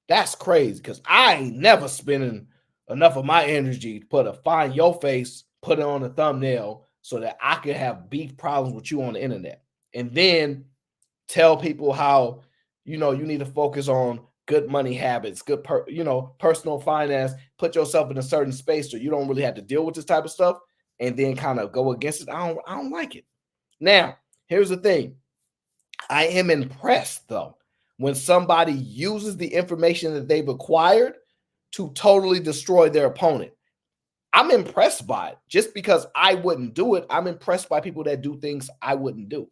that's crazy, because I ain't never spending enough of my energy to find your face, put it on a thumbnail so that I could have beef problems with you on the internet. And then tell people how, you need to focus on good money habits, good, personal finance, put yourself in a certain space so you don't really have to deal with this type of stuff, and then kind of go against it. I don't like it. Now, here's the thing. I am impressed, though, when somebody uses the information that they've acquired to totally destroy their opponent. I'm impressed by it. Just because I wouldn't do it, I'm impressed by people that do things I wouldn't do.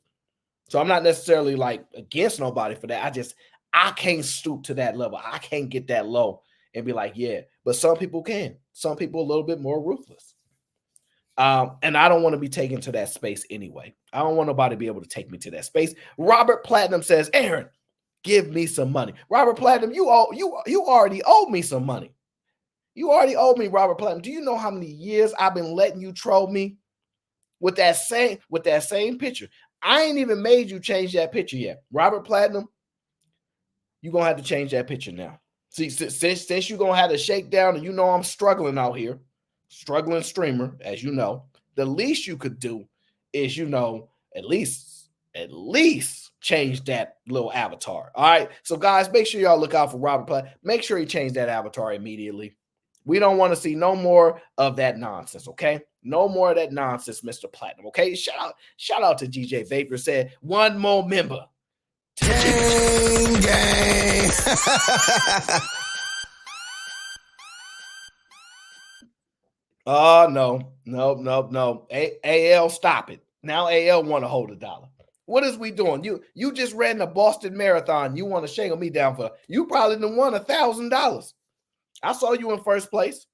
So I'm not necessarily like against nobody for that. I can't stoop to that level. I can't get that low and be like, yeah. But some people can. Some people a little bit more ruthless. And I don't want to be taken to that space anyway. I don't want nobody to be able to take me to that space. Robert Platinum says, Aaron, give me some money. Robert Platinum, you already owe me some money. You already owe me, Robert Platinum. Do you know how many years I've been letting you troll me with that same picture? I ain't even made you change that picture yet. Robert Platinum, you're going to have to change that picture now. See, since you're going to have to shake down, and I'm struggling out here, struggling streamer, as you know, the least you could do is, at least change that little avatar. All right. So guys, make sure y'all look out for Robert Platinum. Make sure he changed that avatar immediately. We don't want to see no more of that nonsense. Okay. No more of that nonsense, Mr. Platinum. Okay. Shout out to GJ Vapor, said one more member. Gang. Oh, no. AL, stop it. Now AL want to hold $1. What is we doing? You just ran the Boston Marathon. You want to shake me down for, you probably done won $1,000. I saw you in first place.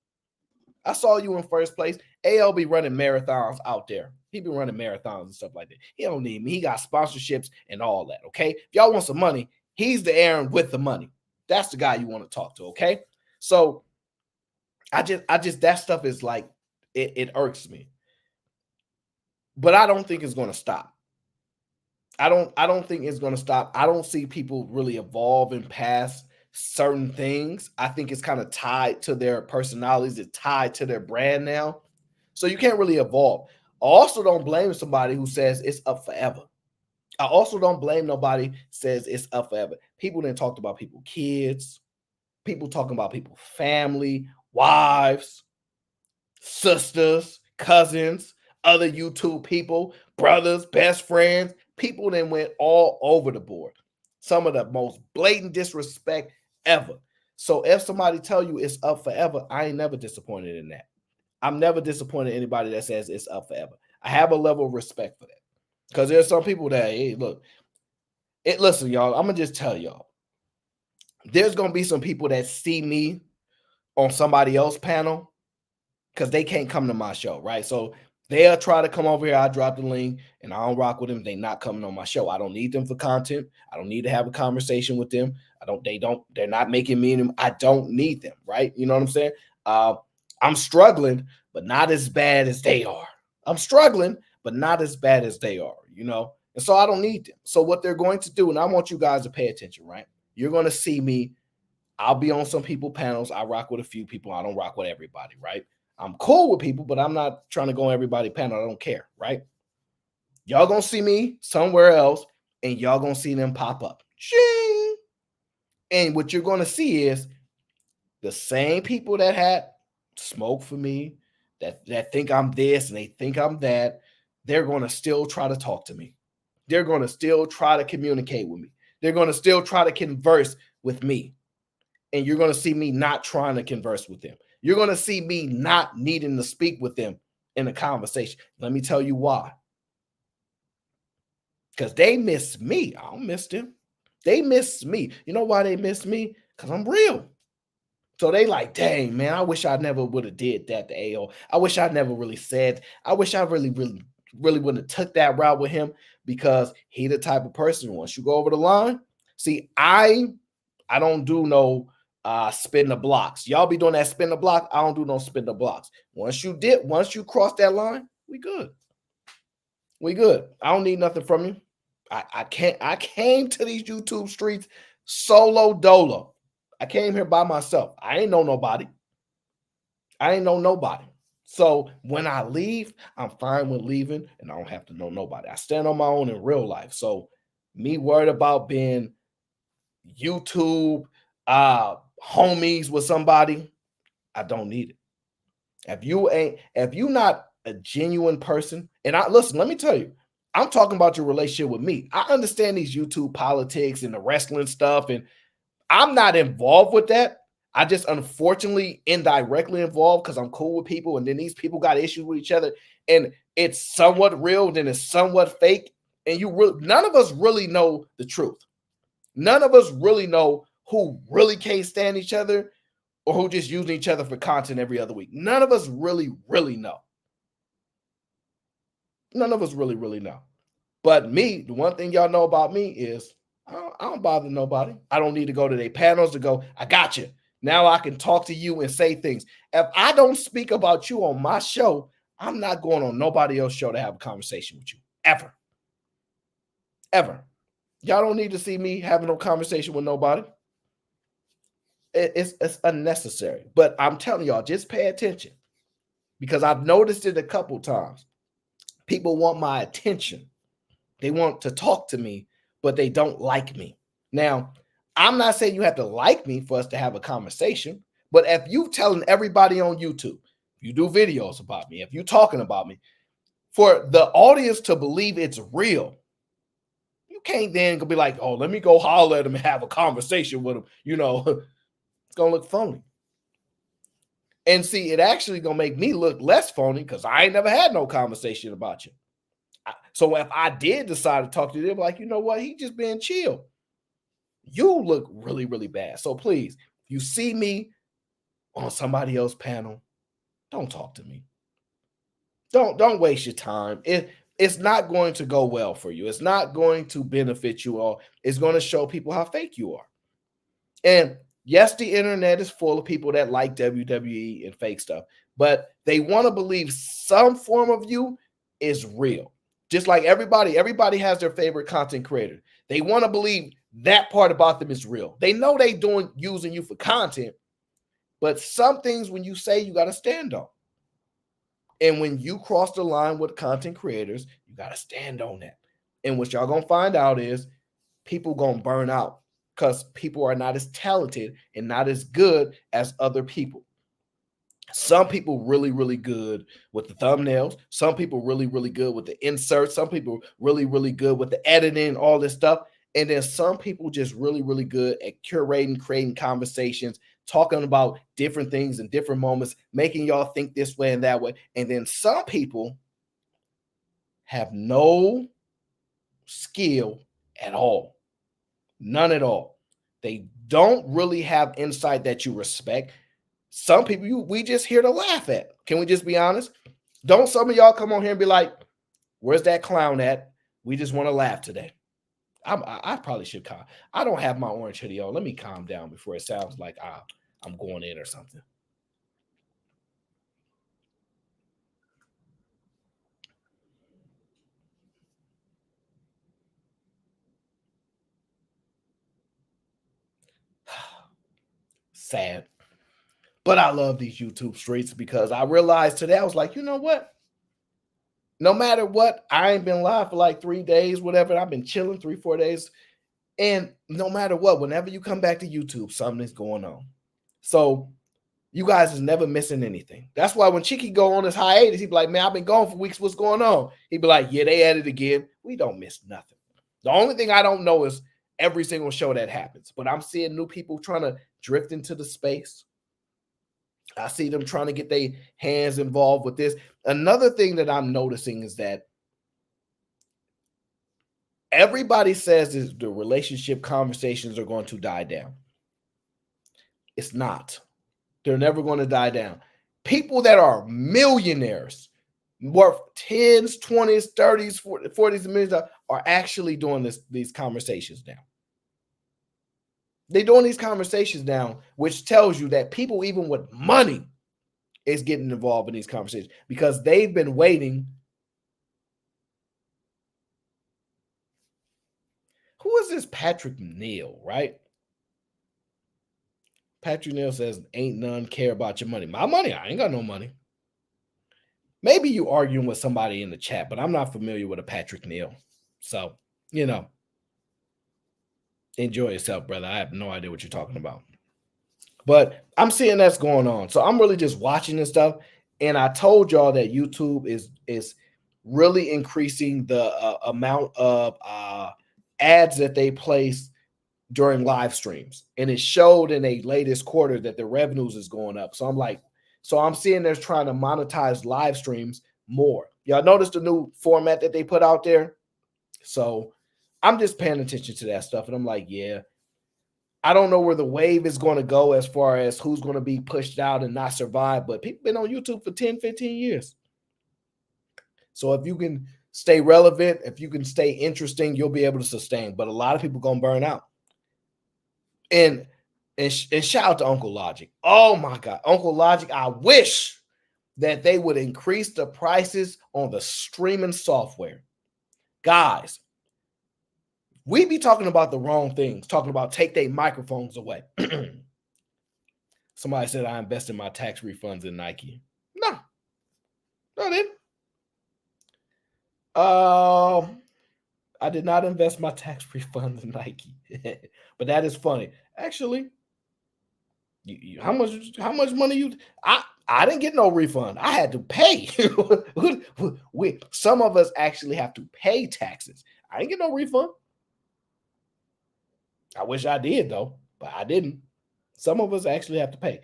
AL be running marathons out there. He be running marathons and stuff like that. He don't need me. He got sponsorships and all that, okay? If y'all want some money, he's the Aaron with the money. That's the guy you want to talk to, okay? So I just that stuff is like, it irks me. But I don't think it's going to stop. I don't think it's going to stop. I don't see people really evolving past certain things. I think it's kind of tied to their personalities. It's tied to their brand now. So you can't really evolve. I also don't blame somebody who says it's up forever. I also don't blame nobody says it's up forever. People then talked about people, kids, people talking about people, family, wives, sisters, cousins, other YouTube people, brothers, best friends. People then went all over the board. Some of the most blatant disrespect ever. So if somebody tell you it's up forever, I ain't never disappointed in that. I'm never disappointed in anybody that says it's up forever. I have a level of respect for that. Because there's some people that, hey, look, listen, y'all, I'm going to just tell y'all. There's going to be some people that see me on somebody else's panel because they can't come to my show, right? So they'll try to come over here. I drop the link and I don't rock with them. They not coming on my show. I don't need them for content. I don't need to have a conversation with them. They're not making me. I don't need them, right? You know what I'm saying? I'm struggling, but not as bad as they are. I'm struggling, but not as bad as they are, And so I don't need them. So what they're going to do, and I want you guys to pay attention, right? You're going to see me. I'll be on some people panels. I rock with a few people. I don't rock with everybody, right? I'm cool with people, but I'm not trying to go on everybody's panel. I don't care, right? Y'all gonna see me somewhere else, and y'all gonna see them pop up. Ching! And what you're gonna see is the same people that had smoke for me, that think I'm this and they think I'm that, they're gonna still try to talk to me. They're gonna still try to communicate with me. They're gonna still try to converse with me. And you're gonna see me not trying to converse with them. You're gonna see me not needing to speak with them in a conversation. Let me tell you why. Because they miss me. I don't miss them. They miss me. You know why they miss me? Because I'm real. So they like, dang, man, I wish I never would have did that to AO. I wish I never really said, I wish I really wouldn't have took that route with him, because he the type of person, once you go over the line, see, I don't do no spin the blocks. Y'all be doing that spin the block. I don't do no spin the blocks. Once you cross that line, we good. We good. I don't need nothing from you. I came to these YouTube streets solo dolo. I came here by myself. I ain't know nobody. So when I leave, I'm fine with leaving, and I don't have to know nobody. I stand on my own in real life. So me worried about being YouTube homies with somebody, I don't need it. If you not a genuine person, and I listen, let me tell you, I'm talking about your relationship with me. I understand these YouTube politics and the wrestling stuff, and I'm not involved with that. I just unfortunately indirectly involved because I'm cool with people, and then these people got issues with each other, and it's somewhat real, then it's somewhat fake, and none of us really know the truth. None of us really know who really can't stand each other or who just using each other for content every other week. None of us really know. None of us really know. But me, the one thing y'all know about me is I don't bother nobody. I don't need to go to their panels to go, I got you. Now I can talk to you and say things. If I don't speak about you on my show, I'm not going on nobody else's show to have a conversation with you. Ever. Ever. Y'all don't need to see me having no conversation with nobody. It's unnecessary. But I'm telling y'all, just pay attention, because I've noticed it a couple times. People want my attention. They want to talk to me, but they don't like me. Now, I'm not saying you have to like me for us to have a conversation, but if you telling everybody on YouTube, you do videos about me, if you talking about me, for the audience to believe it's real, you can't then be like, oh, let me go holler at him and have a conversation with him. You know, it's going to look phony. And see, it actually going to make me look less phony because I ain't never had no conversation about you. So if I did decide to talk to you, they'd be like, you know what? He just being chill. You look really bad. So please, if you see me on somebody else's panel, don't talk to me. Don't waste your time. It's not going to go well for you. It's not going to benefit you all. It's going to show people how fake you are. And yes, the internet is full of people that like WWE and fake stuff, but they want to believe some form of you is real. Just like everybody has their favorite content creator. They want to believe that part about them is real. They know they using you for content, but some things when you say, you got to stand on. And when you cross the line with content creators, you got to stand on that. And what y'all going to find out is people going to burn out because people are not as talented and not as good as other people. Some people really good with the thumbnails. Some people really good with the inserts. Some people really good with the editing, all this stuff. And then some people just really good at curating, creating conversations, talking about different things in different moments, making y'all think this way and that way. And then some people have no skill at all. None at all. They don't really have insight that you respect. Some people we just here to laugh at. Can we just be honest? Don't some of y'all come on here and be like, where's that clown at? We just want to laugh today. I probably should calm. I don't have my orange hoodie on. Let me calm down before it sounds like I'm going in or something. Sad. But I love these YouTube streets because I realized today, I was like, you know what? No matter what, I ain't been live for like 3 days, whatever. I've been chilling 3-4 days. And no matter what, whenever you come back to YouTube, something is going on. So you guys is never missing anything. That's why when Cheeky go on his hiatus, he be like, man, I've been gone for weeks. What's going on? He'd be like, yeah, they at it again. We don't miss nothing. The only thing I don't know is every single show that happens. But I'm seeing new people trying to drift into the space. I see them trying to get their hands involved with this. Another thing that I'm noticing is that everybody says is the relationship conversations are going to die down. It's not. They're never going to die down. People that are millionaires, worth 10s, 20s, 30s, 40s, millions are actually doing these conversations now. They're doing these conversations now, which tells you that people, even with money, is getting involved in these conversations because they've been waiting. Who is this Patrick Neal, right? Patrick Neal says, ain't none care about your money. My money? I ain't got no money. Maybe you arguing with somebody in the chat, but I'm not familiar with a Patrick Neal. So, enjoy yourself, brother. I have no idea what you're talking about. But I'm seeing that's going on. So I'm really just watching this stuff. And I told y'all that YouTube is really increasing the amount of ads that they place during live streams. And it showed in a latest quarter that the revenues is going up. So I'm seeing they're trying to monetize live streams more. Y'all notice the new format that they put out there? So I'm just paying attention to that stuff. And I'm like, yeah, I don't know where the wave is going to go as far as who's going to be pushed out and not survive. But people been on YouTube for 10, 15 years. So if you can stay relevant, if you can stay interesting, you'll be able to sustain. But a lot of people going to burn out. And shout out to Uncle Logic. Oh, my God. Uncle Logic, I wish that they would increase the prices on the streaming software. Guys, we be talking about the wrong things, talking about take their microphones away. Somebody said I invested my tax refunds in Nike. No, I didn't. I did not invest my tax refunds in Nike. But that is funny. Actually, how much money you? I didn't get no refund. I had to pay. Some of us actually have to pay taxes. I didn't get no refund. I wish I did, though, but I didn't. Some of us actually have to pay.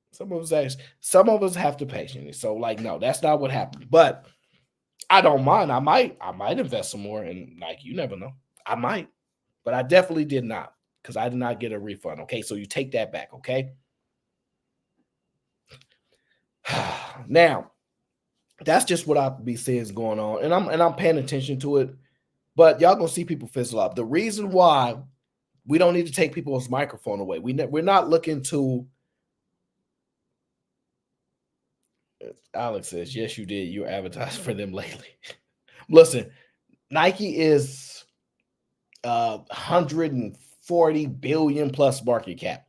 Some of us have to pay. So, no, that's not what happened. But I don't mind. I might invest some more in Nike. You never know. I might, but I definitely did not because I did not get a refund. Okay, so you take that back. Okay. Now, that's just what I be seeing is going on, and I'm paying attention to it. But y'all gonna see people fizzle up. The reason why we don't need to take people's microphone away. We're not looking to. Alex says, yes, you did. You advertised for them lately. Listen, Nike is 140 billion plus market cap.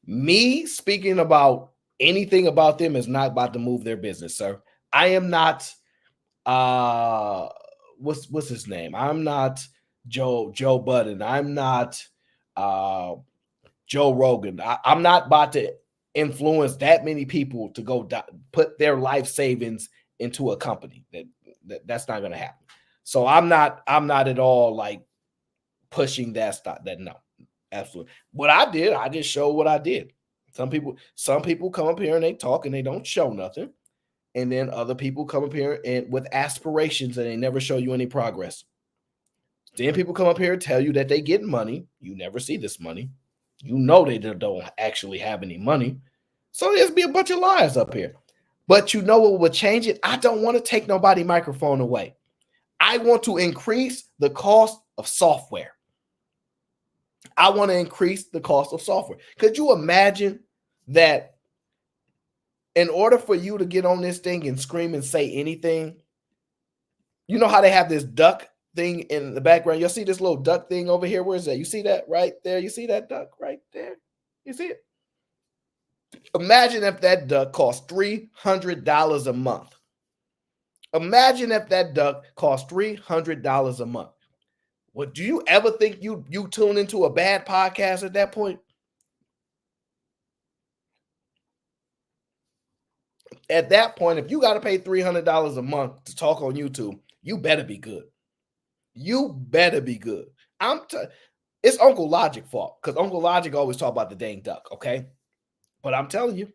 Me speaking about anything about them is not about to move their business, sir. I am not what's his name? I'm not Joe Budden. I'm not Joe Rogan. I'm not about to influence that many people to go put their life savings into a company. That's not going to happen. So I'm not at all like pushing that stuff. That no, absolutely. What I did, I just showed what I did. Some people come up here and they talk and they don't show nothing. And then other people come up here and with aspirations and they never show you any progress. Then people come up here and tell you that they get money. You never see this money. You know they don't actually have any money. So there's be a bunch of lies up here. But you know what would change it? I don't want to take nobody microphone away. I want to increase the cost of software. I want to increase the cost of software. Could you imagine that in order for you to get on this thing and scream and say anything, you know how they have this duck thing in the background? You'll see this little duck thing over here. Where is that? You see that right there? You see that duck right there? You see it? Imagine if that duck cost $300 a month. Imagine if that duck cost $300 a month. What do you ever think you tune into a bad podcast at that point? At that point, if you got to pay $300 a month to talk on YouTube, you better be good. You better be good. It's Uncle Logic fault because Uncle Logic always talk about the dang duck, okay? But I'm telling you,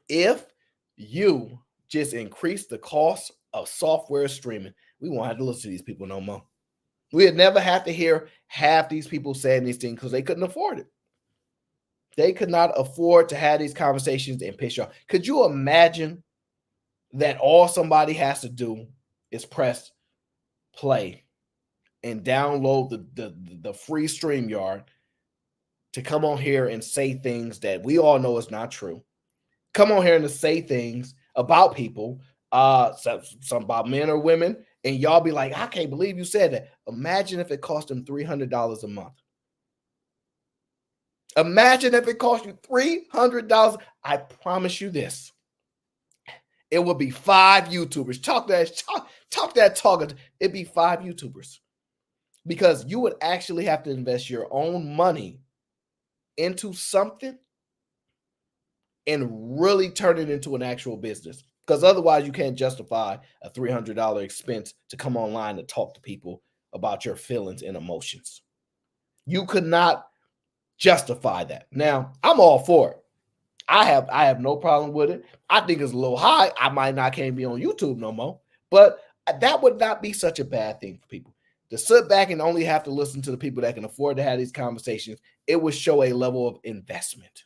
if you just increase the cost of software streaming, we won't have to listen to these people no more. We'd never have to hear half these people saying these things because they couldn't afford it. They could not afford to have these conversations and piss you off. Could you imagine that all somebody has to do is press play and download the free StreamYard to come on here and say things that we all know is not true? Come on here and to say things about people, some about men or women, and y'all be like, I can't believe you said that. Imagine if it cost them $300 a month. Imagine if it cost you $300. I promise you this. It would be 5 YouTubers. Talk that talk. It'd be 5 YouTubers. Because you would actually have to invest your own money into something and really turn it into an actual business. Because otherwise you can't justify a $300 expense to come online and talk to people about your feelings and emotions. You could not justify that. Now, I'm all for it. I have no problem with it. I think it's a little high. I might not can't be on YouTube no more, but that would not be such a bad thing for people. To sit back and only have to listen to the people that can afford to have these conversations, it would show a level of investment.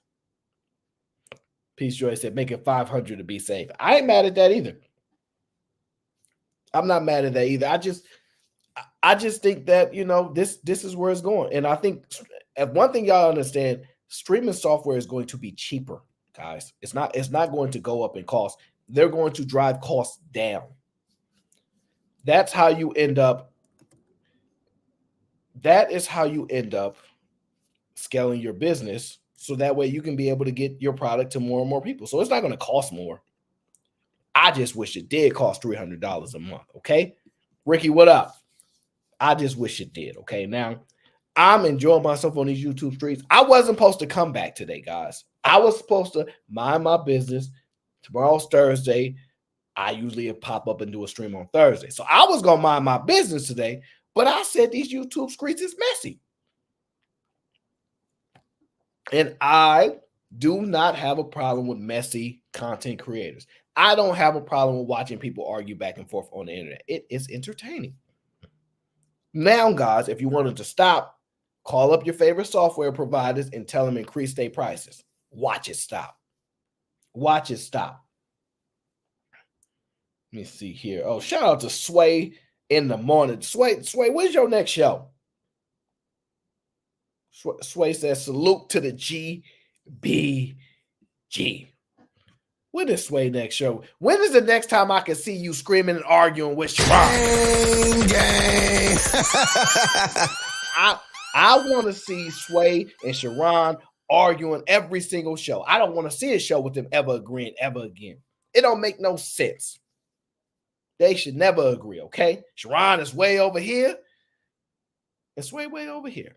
Peace Joy said, make it 500 to be safe. I ain't mad at that either. I'm not mad at that either. I just think that, this is where it's going. And I think one thing y'all understand, streaming software is going to be cheaper, guys. It's not going to go up in cost. They're going to drive costs down. That is how you end up scaling your business, so that way you can be able to get your product to more and more people. So it's not going to cost more. I just wish it did cost $300 a month, okay? Ricky, what up? I just wish it did, okay? Now, I'm enjoying myself on these YouTube streets. I wasn't supposed to come back today, guys. I was supposed to mind my business. Tomorrow's Thursday. I usually pop up and do a stream on Thursday. So I was going to mind my business today, but I said these YouTube Skreets is messy. And I do not have a problem with messy content creators. I don't have a problem with watching people argue back and forth on the internet. It is entertaining. Now, guys, if you wanted to stop, call up your favorite software providers and tell them increase their prices. Watch it stop. Watch it stop. Let me see here. Oh, shout out to Sway in the morning. Sway, when's your next show? Sway says, salute to the GBG. When is Sway next show? When is the next time I can see you screaming and arguing with Sharon? Gang. I want to see Sway and Sharon arguing every single show. I don't want to see a show with them ever agreeing ever again. It don't make no sense. They should never agree, okay? Sharon is way over here and Sway way over here.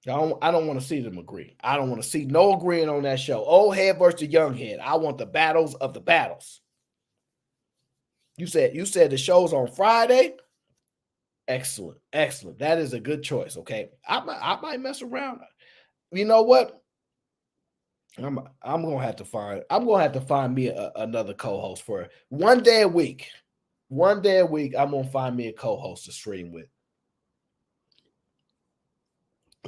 I don't want to see them agree. I don't want to see no agreeing on that show. Old head versus the young head. I want the battles of the battles. You said the show's on Friday. Excellent. That is a good choice. Okay, I might mess around. You know what? I'm gonna have to find me another co-host for one day a week. One day a week, I'm gonna find me a co-host to stream with.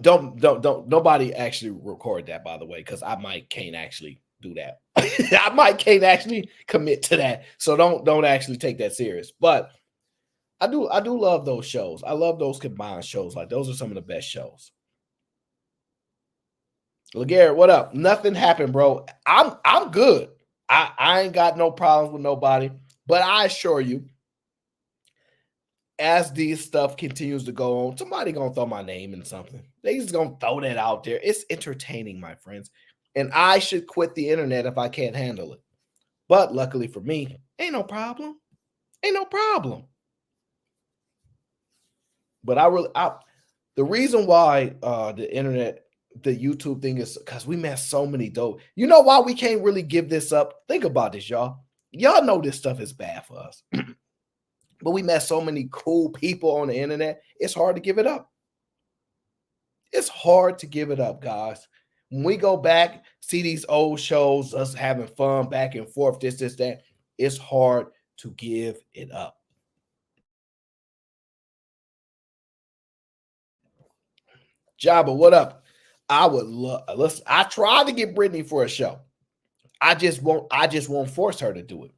Don't nobody actually record that, by the way, because I might can't actually do that. I might can't actually commit to that. So don't actually take that serious. But I do love those shows. I love those combined shows. Like those are some of the best shows. LeGarrette, what up? Nothing happened, bro. I'm good. I ain't got no problems with nobody. But I assure you, as these stuff continues to go on, somebody gonna throw my name in something. They just gonna throw that out there. It's entertaining, my friends. And I should quit the internet if I can't handle it. But luckily for me, ain't no problem. Ain't no problem. But the reason why the internet, the YouTube thing is because we met so many dope. You know why we can't really give this up? Think about this, y'all. Y'all know this stuff is bad for us. But we met so many cool people on the internet. It's hard to give it up. It's hard to give it up, guys. When we go back, see these old shows, us having fun back and forth, this, that, it's hard to give it up. Jabba, what up? I would love. Listen, I tried to get Brittany for a show. I just won't force her to do it.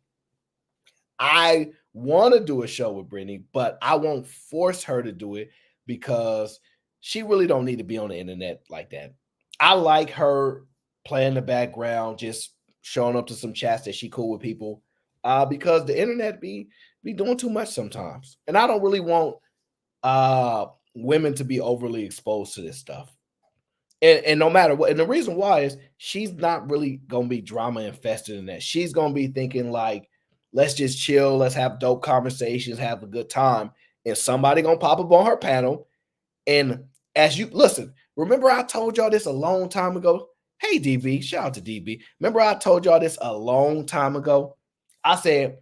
I want to do a show with Brittany, but I won't force her to do it because she really don't need to be on the internet like that. I like her playing the background, just showing up to some chats that she cool with people, because the internet be doing too much sometimes, and I don't really want women to be overly exposed to this stuff. And no matter what, and the reason why is she's not really gonna be drama infested in that. She's gonna be thinking like, let's just chill, let's have dope conversations, have a good time, and somebody gonna pop up on her panel. And as you listen, remember I told y'all this a long time ago. Hey DB, shout out to DB. Remember I told y'all this a long time ago. I said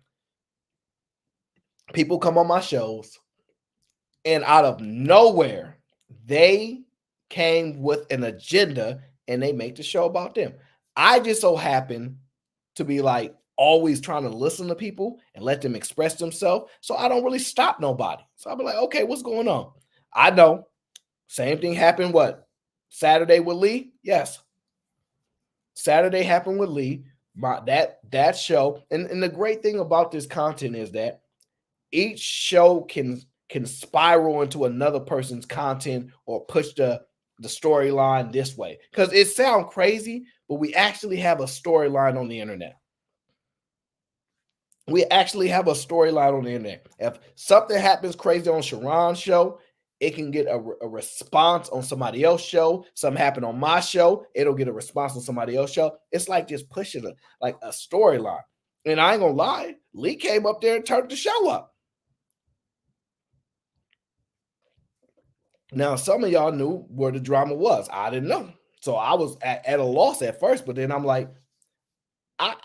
people come on my shows, and out of nowhere, they came with an agenda and they make the show about them. I just so happen to be like always trying to listen to people and let them express themselves. So I don't really stop nobody. So I'll be like, okay, what's going on? I know. Same thing happened, what? Saturday with Lee? Yes. Saturday happened with Lee. That show. And the great thing about this content is that each show can spiral into another person's content or push the storyline this way. Because it sounds crazy, but we actually have a storyline on the internet. We actually have a storyline on the internet. If something happens crazy on Sharon's show, it can get a response on somebody else's show. Something happened on my show, it'll get a response on somebody else's show. It's like just pushing a storyline. And I ain't gonna lie, Lee came up there and turned the show up. Now, some of y'all knew where the drama was. I didn't know. So I was at a loss at first, but then I'm like,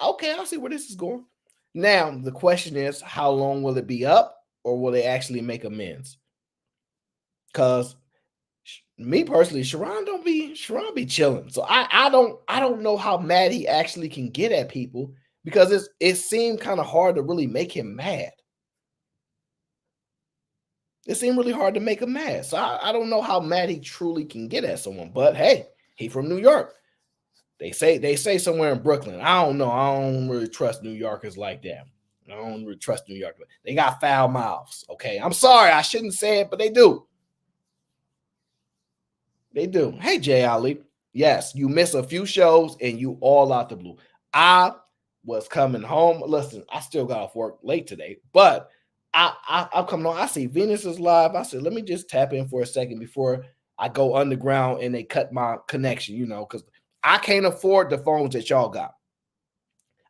okay, I'll see where this is going. Now, the question is, how long will it be up, or will they actually make amends? Because me personally, Sharon be chilling. So I don't know how mad he actually can get at people, because it seemed kind of hard to really make him mad. It seemed really hard to make him mad. So I don't know how mad he truly can get at someone. But hey, he from New York. They say somewhere in Brooklyn. I don't know. I don't really trust New Yorkers like that. I don't really trust New York. They got foul mouths. Okay. I'm sorry. I shouldn't say it, but they do. They do. Hey, Jay Ali. Yes, you miss a few shows and you all out the blue. I was coming home. Listen, I still got off work late today, but I'm coming on. I see Venus is live. I said, let me just tap in for a second before I go underground and they cut my connection, because I can't afford the phones that y'all got.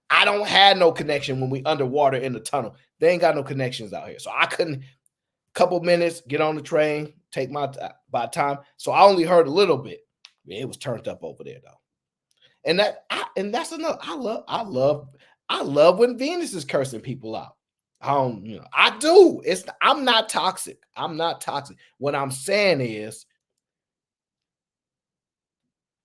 I don't have no connection when we underwater in the tunnel. They ain't got no connections out here. So I couldn't, couple minutes, get on the train, take my time. So I only heard a little bit. It was turned up over there though. And that's another. I love when Venus is cursing people out. I do. I'm not toxic. I'm not toxic. What I'm saying is,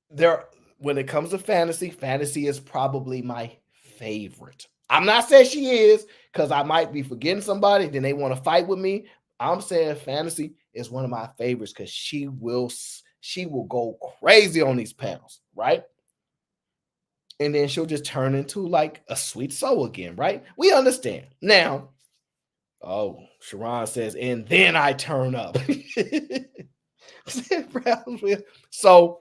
when it comes to fantasy is probably my favorite. I'm not saying she is, because I might be forgetting somebody, then they want to fight with me. I'm saying fantasy is one of my favorites because she will go crazy on these panels, right? And then she'll just turn into like a sweet soul again, right? We understand. Now, Sharon says, and then I turn up. So,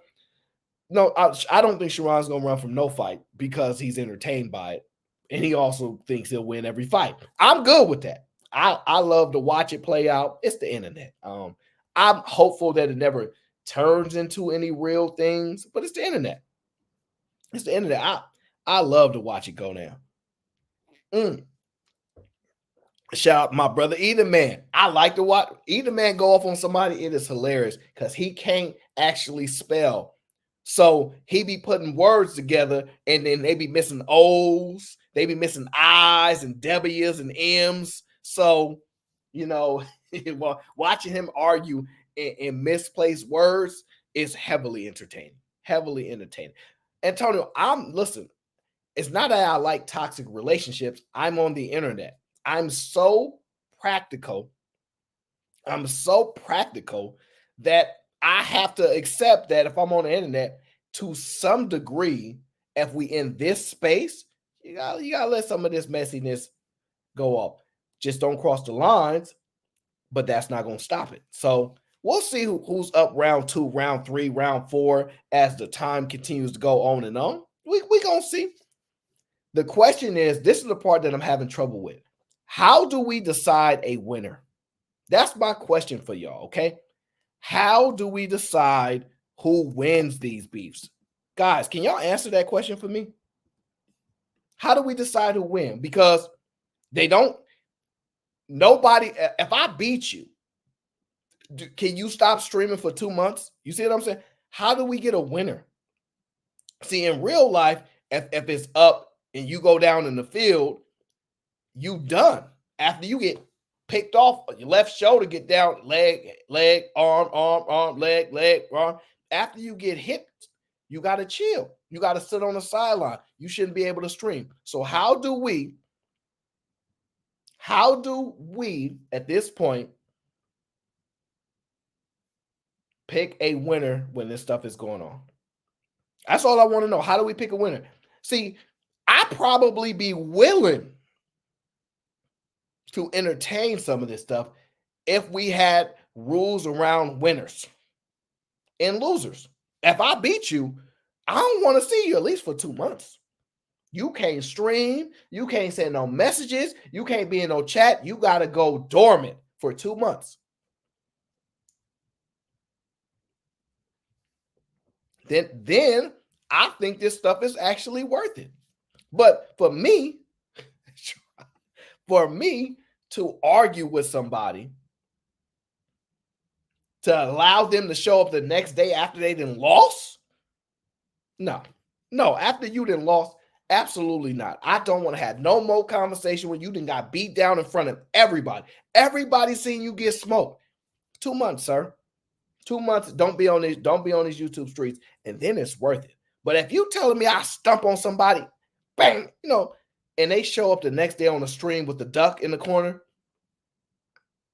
no, I don't think Sharon's going to run from no fight because he's entertained by it. And he also thinks he'll win every fight. I'm good with that. I love to watch it play out. It's the internet. I'm hopeful that it never turns into any real things, but it's the internet. It's the internet. I love to watch it go down. Shout out my brother Either Man. I like to watch Either Man go off on somebody. It is hilarious because he can't actually spell. So he be putting words together and then they be missing O's, they be missing I's and W's and M's. So, watching him argue in misplaced words is heavily entertaining. Heavily entertaining. Antonio, listen, it's not that I like toxic relationships. I'm on the internet. I'm so practical. I'm so practical that I have to accept that if I'm on the internet, to some degree, if we in this space, you gotta let some of this messiness go off. Just don't cross the lines, but that's not gonna stop it. So we'll see who's up round 2, round 3, round 4 as the time continues to go on and on. We gonna see. The question is, this is the part that I'm having trouble with. How do we decide a winner? That's my question for y'all, okay? How do we decide who wins these beefs? Guys, can y'all answer that question for me? How do we decide who wins? Because nobody, if I beat you, can you stop streaming for 2 months? You see what I'm saying? How do we get a winner? See, in real life, if it's up and you go down in the field, you done. After you get picked off, your left shoulder get down, leg, arm, leg, arm. After you get hit, you got to chill. You got to sit on the sideline. You shouldn't be able to stream. So how do we at this point pick a winner when this stuff is going on? That's all I want to know. How do we pick a winner? See, I'd probably be willing to entertain some of this stuff if we had rules around winners and losers. If I beat you, I don't want to see you at least for 2 months. You can't stream. You can't send no messages. You can't be in no chat. You got to go dormant for 2 months. Then I think this stuff is actually worth it. But for me to argue with somebody, to allow them to show up the next day after they done lost? No, after you done lost, absolutely not. I don't want to have no more conversation when you done got beat down in front of everybody. Everybody seen you get smoked. 2 months, sir. 2 months. Don't be on these YouTube streets, and then it's worth it. But if you telling me I stump on somebody, bang, and they show up the next day on the stream with the duck in the corner,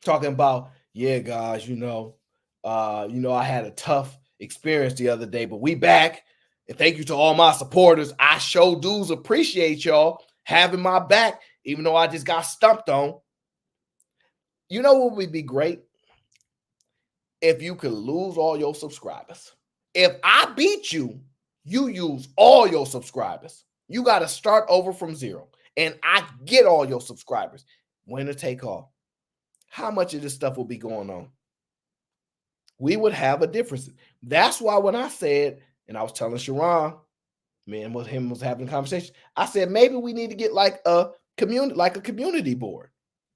talking about, yeah, guys, I had a tough experience the other day, but we back. And thank you to all my supporters. I sure dudes appreciate y'all having my back, even though I just got stumped on. You know what would be great? If you could lose all your subscribers. If I beat you, you use all your subscribers. You got to start over from zero. And I get all your subscribers. Winner take all. How much of this stuff will be going on? We would have a difference. That's why when I said, and I was telling Sharon, was having a conversation, I said maybe we need to get like a community board,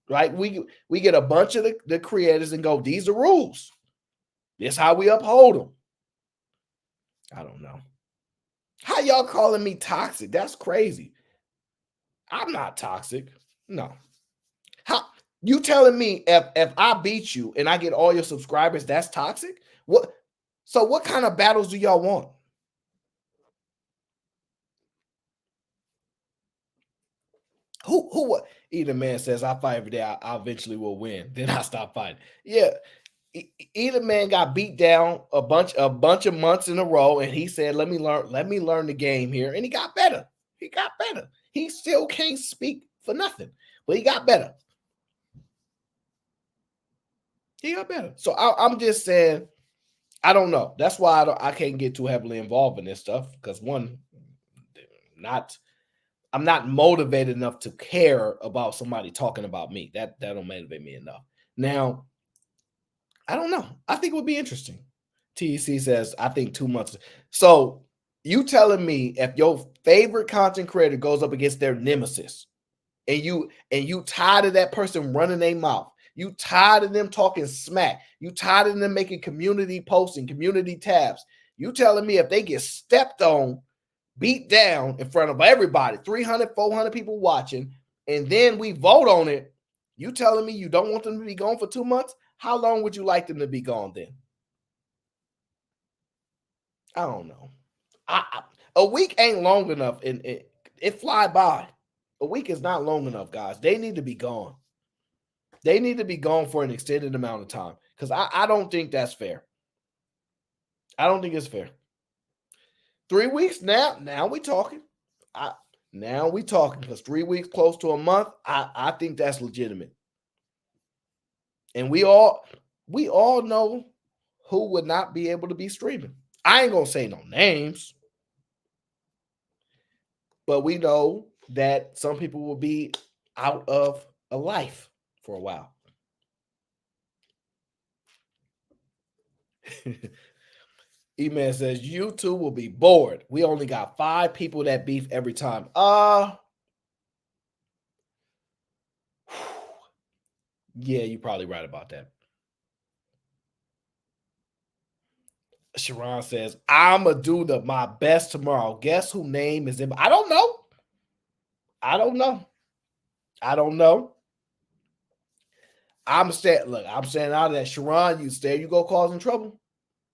right? We get a bunch of the creators and go, these are rules. This is how we uphold them. I don't know. How y'all calling me toxic? That's crazy. I'm not toxic. No. How you telling me if I beat you and I get all your subscribers, that's toxic? What? So what kind of battles do y'all want? Who? Either man says I fight every day. I eventually will win. Then I stop fighting. Yeah. Either man got beat down a bunch of months in a row, and he said, "Let me learn the game here," and he got better. He still can't speak for nothing, but he got better. So I'm just saying, I don't know. That's why I can't get too heavily involved in this stuff because one, not I'm not motivated enough to care about somebody talking about me. That don't motivate me enough. Now, I don't know. I think it would be interesting. TEC says, I think 2 months. So you telling me if your favorite content creator goes up against their nemesis, and you tired of that person running their mouth, you tired of them talking smack, you tired of them making community posts and community tabs, you telling me if they get stepped on, beat down in front of everybody, 300, 400 people watching, and then we vote on it, you telling me you don't want them to be gone for 2 months? How long would you like them to be gone then? I don't know. A week ain't long enough, and it fly by. A week is not long enough, guys. They need to be gone. They need to be gone for an extended amount of time, because I don't think that's fair. I don't think it's fair. 3 weeks now we talking. Now we talking, because 3 weeks close to a month, I think that's legitimate. And we all know who would not be able to be streaming. I ain't gonna say no names, but we know that some people will be out of a life for a while. E-Man says YouTube will be bored. We only got 5 people that beef every time. Yeah, you're probably right about that. Sharon says, I'ma do my best tomorrow. Guess who name is in? I don't know. I'm saying out of that. Sharon, you go causing trouble.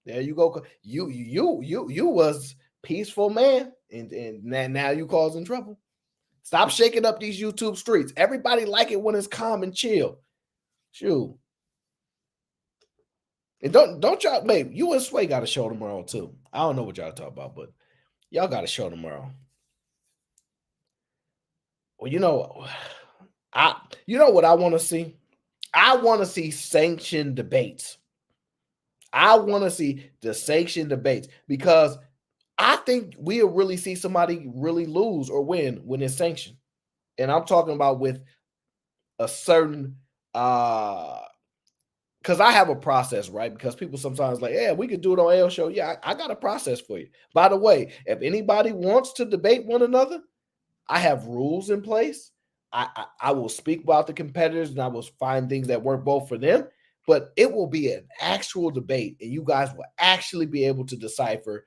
There you go. You was peaceful man, and now you causing trouble. Stop shaking up these YouTube streets. Everybody like it when it's calm and chill. Shoot. And don't y'all, babe, you and Sway got a show tomorrow too. I don't know what y'all talk about, but y'all got a show tomorrow. Well, you know what I want to see? I want to see sanctioned debates. I want to see the sanctioned debates, because I think we'll really see somebody really lose or win when it's sanctioned. And I'm talking about with a certain because I have a process, right? Because people sometimes like, yeah, we could do it on L show. Yeah, I got a process for you. By the way, if anybody wants to debate one another, I have rules in place. I will speak about the competitors, and I will find things that work both for them, but it will be an actual debate, and you guys will actually be able to decipher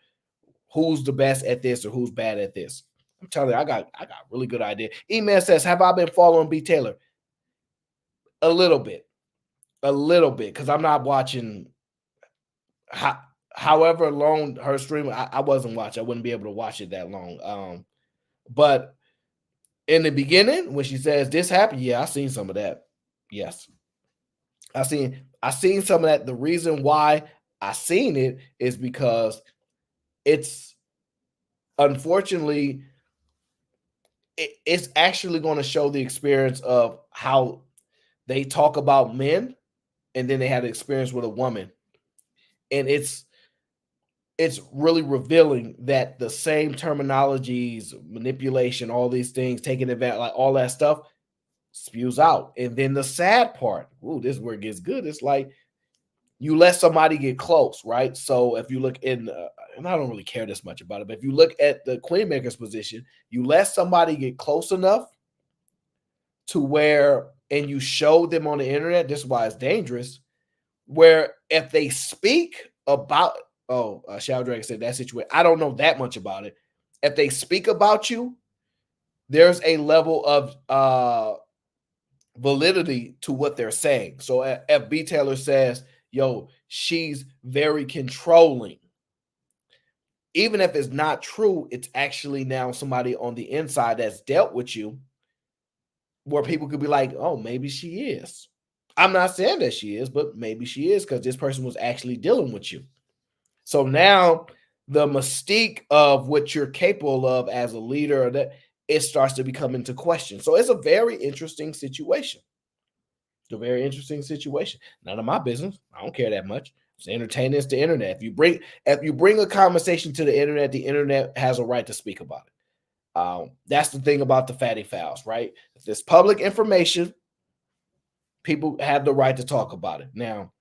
who's the best at this or who's bad at this. I'm telling you, I got a really good idea. E-Man says, have I been following B. Taylor? A little bit, because I'm not watching however long her stream. I wasn't watching. I wouldn't be able to watch it that long. But in the beginning, when she says this happened, yeah, I seen some of that. Yes, I seen some of that. The reason why I seen it is because it's unfortunately it's actually going to show the experience of how they talk about men, and then they had an experience with a woman, and it's really revealing that the same terminologies, manipulation, all these things, taking advantage, like all that stuff spews out. And then the sad part, this is where it gets good. It's like you let somebody get close, right? So if you look in, and I don't really care this much about it, but if you look at the Queenmaker's position, you let somebody get close enough to where, and you show them on the internet, this is why it's dangerous, where if they speak about, Shadow Dragon said that situation, I don't know that much about it. If they speak about you, there's a level of validity to what they're saying. So if B. Taylor says, yo, she's very controlling, even if it's not true, it's actually now somebody on the inside that's dealt with you, where people could be like, oh, maybe she is. I'm not saying that she is, but maybe she is, because this person was actually dealing with you. So now the mystique of what you're capable of as a leader, that it starts to become into question. So it's a very interesting situation. It's a very interesting situation. None of my business. I don't care that much. It's entertaining. It's the internet. If you bring a conversation to the internet has a right to speak about it. That's the thing about the fatty files, right? If there's public information, people have the right to talk about it. Now,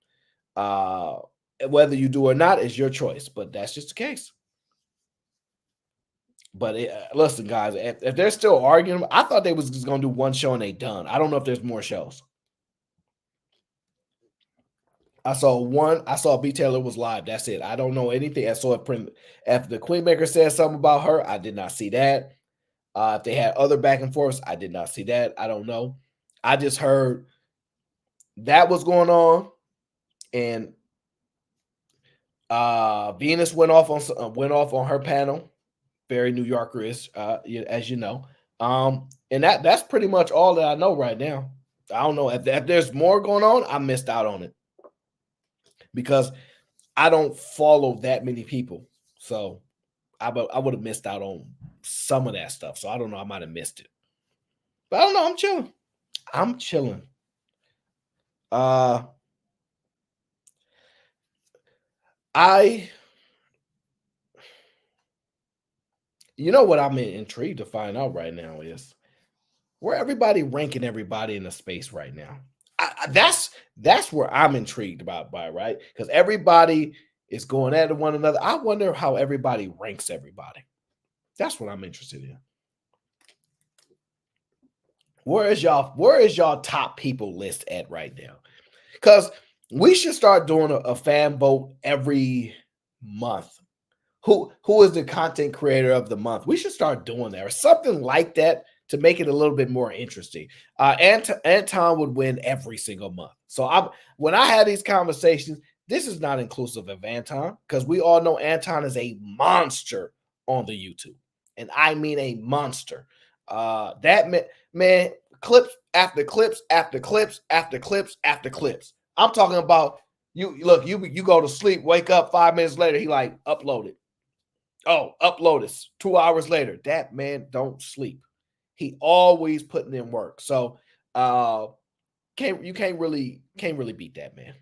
whether you do or not is your choice, but that's just the case. But listen, guys, if they're still arguing, I thought they was just gonna do one show and they done. I don't know if there's more shows. I saw one. I saw B Taylor was live. That's it. I don't know anything. I saw if the Queenmaker said something about her, I did not see that. If they had other back and forths, I did not see that. I don't know. I just heard that was going on, and Venus went off on her panel. Very New Yorker is, as you know. And that's pretty much all that I know right now. I don't know if there's more going on. I missed out on it because I don't follow that many people, so I would have missed out on some of that stuff. So I don't know. I might have missed it, but I don't know. I'm chilling. I'm chilling. You know what I'm intrigued to find out right now is where everybody ranking everybody in the space right now. That's where I'm intrigued by right, because everybody is going at one another. I wonder how everybody ranks everybody. That's what I'm interested in. Where is y'all top people list at right now? Because we should start doing a fan vote every month. Who is the content creator of the month? We should start doing that or something like that to make it a little bit more interesting. Anton would win every single month. So when I had these conversations, this is not inclusive of Anton because we all know Anton is a monster on the YouTube, and I mean a monster. That man, clips after clips after clips after clips after clips. I'm talking about you go to sleep, wake up 5 minutes later, he like uploaded. Oh, upload it 2 hours later. That man don't sleep. He always putting in work. So can't really beat that man.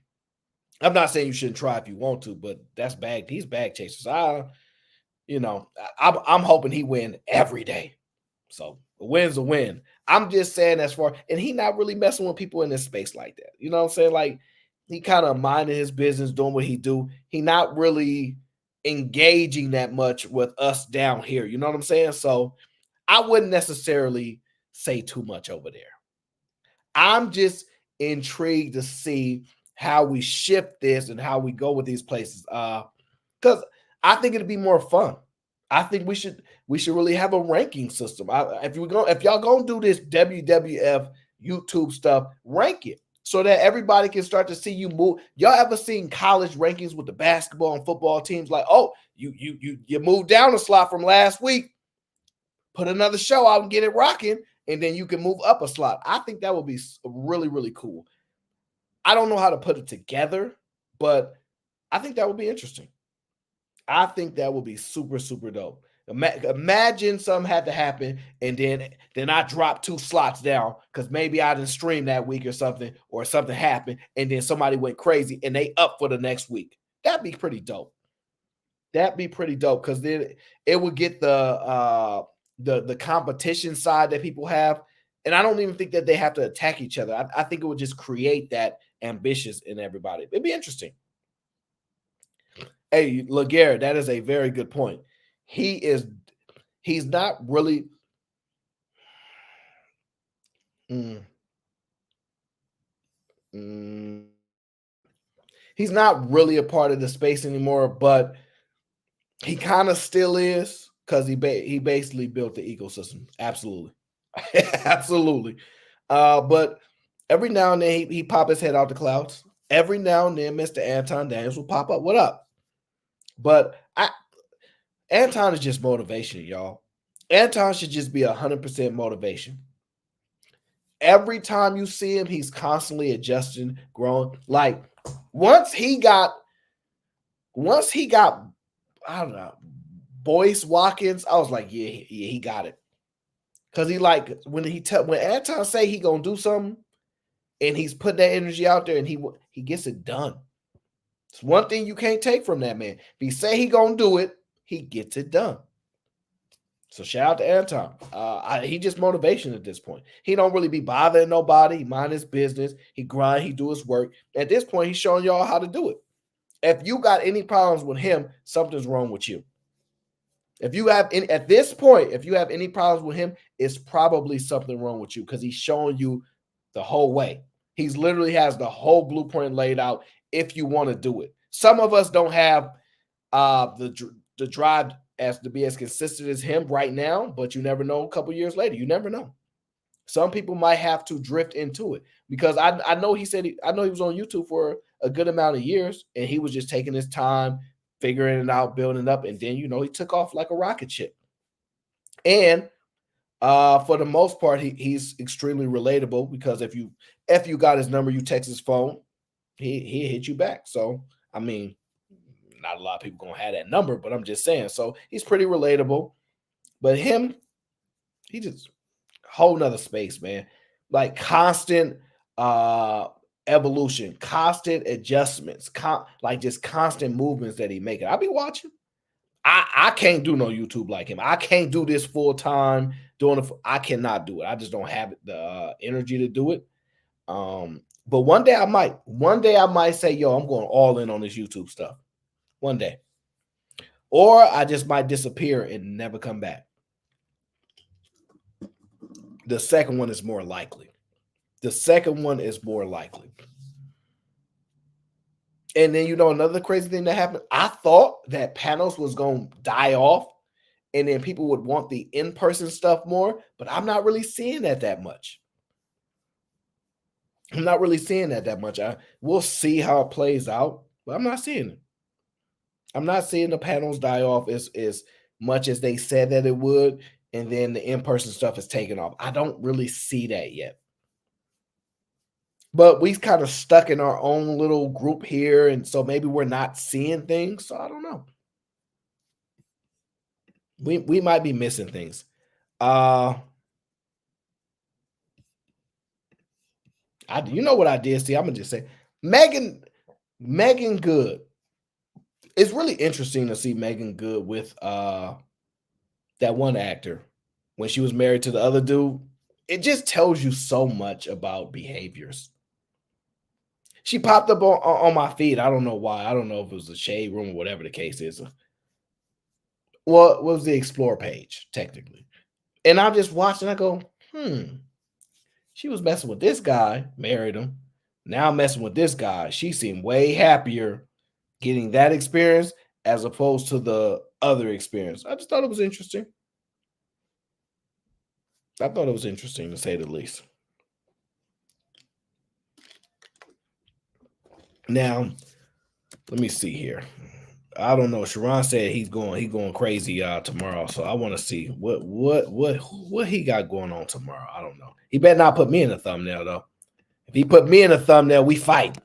I'm not saying you shouldn't try if you want to, but that's bag. He's bag chasers. I'm hoping he win every day. So a win's a win. I'm just saying and he not really messing with people in this space like that. You know what I'm saying? Like he kind of minding his business, doing what he do. He not really engaging that much with us down here. You know what I'm saying? So I wouldn't necessarily say too much over there. I'm just intrigued to see how we shift this and how we go with these places. Because I think it'd be more fun. I think we should really have a ranking system. If y'all gonna do this WWF YouTube stuff, rank it so that everybody can start to see you move. Y'all ever seen college rankings with the basketball and football teams? Like, oh, you moved down a slot from last week. Put another show out and get it rocking, and then you can move up a slot. I think that would be really, really cool. I don't know how to put it together, but I think that would be interesting. I think that would be super, super dope. Imagine something had to happen, and then I dropped 2 slots down because maybe I didn't stream that week or something happened, and then somebody went crazy and they up for the next week. That'd be pretty dope. That'd be pretty dope because then it would get the competition side that people have, and I don't even think that they have to attack each other. I think it would just create that ambitious in everybody. It'd be interesting. Hey, Laguerre, that is a very good point. He's not really he's not really a part of the space anymore, but he kind of still is because he basically built the ecosystem. Absolutely. Absolutely. But every now and then he pop his head out the clouds. Every now and then Mr. Anton Daniels will pop up. What up? But Anton is just motivation, y'all. Anton should just be 100% motivation. Every time you see him, he's constantly adjusting, growing. Like once he got, I don't know, Boyce Watkins, I was like, yeah, he got it. Because he like when Anton say he gonna do something, and he's putting that energy out there, and he gets it done. It's one thing you can't take from that man. If he say he gonna do it, he gets it done. So shout out to Anton. He just motivation at this point. He don't really be bothering nobody. He mind his business. He grind. He do his work. At this point, he's showing y'all how to do it. If you got any problems with him, something's wrong with you. If you have any, at this point, if you have any problems with him, it's probably something wrong with you because he's showing you the whole way. He's literally has the whole blueprint laid out if you want to do it. Some of us don't have the drive as to be as consistent as him right now, but you never know. A couple years later, you never know. Some people might have to drift into it because I know he said I know he was on YouTube for a good amount of years and he was just taking his time, figuring it out, building it up, and then he took off like a rocket ship. And for the most part, he's extremely relatable because if you got his number, you text his phone, he hit you back. So I mean, not a lot of people gonna have that number, but I'm just saying. So he's pretty relatable. But him, he just whole nother space, man. Like constant evolution, constant adjustments, like just constant movements that he making. I'll be watching. I can't do no YouTube like him. I can't do this full time doing it. I cannot do it. I just don't have the energy to do it. But one day I might. One day I might say, "Yo, I'm going all in on this YouTube stuff." One day, or I just might disappear and never come back. The second one is more likely. The second one is more likely. And then another crazy thing that happened. I thought that panels was going to die off, and then people would want the in-person stuff more. But I'm not really seeing that much. I'm not really seeing that much. We'll see how it plays out, but I'm not seeing it. I'm not seeing the panels die off as much as they said that it would, and then the in-person stuff is taken off. I don't really see that yet. But we kind of stuck in our own little group here, and so maybe we're not seeing things. So I don't know. We might be missing things. You know what I did see? I'm gonna just say Megan Good. It's really interesting to see Megan Good with that one actor when she was married to the other dude. It just tells you so much about behaviors. She popped up on my feed. I don't know why. I don't know if it was a shade room or whatever the case is. Well, it was the Explore page, technically. And I'm just watching. I go, she was messing with this guy, married him. Now messing with this guy. She seemed way happier getting that experience as opposed to the other experience. I just thought it was interesting. I thought it was interesting, to say the least. Now, let me see here. I don't know. Sharon said he's going crazy tomorrow, so I want to see what he got going on tomorrow. I don't know. He better not put me in the thumbnail though. If he put me in the thumbnail, we fight.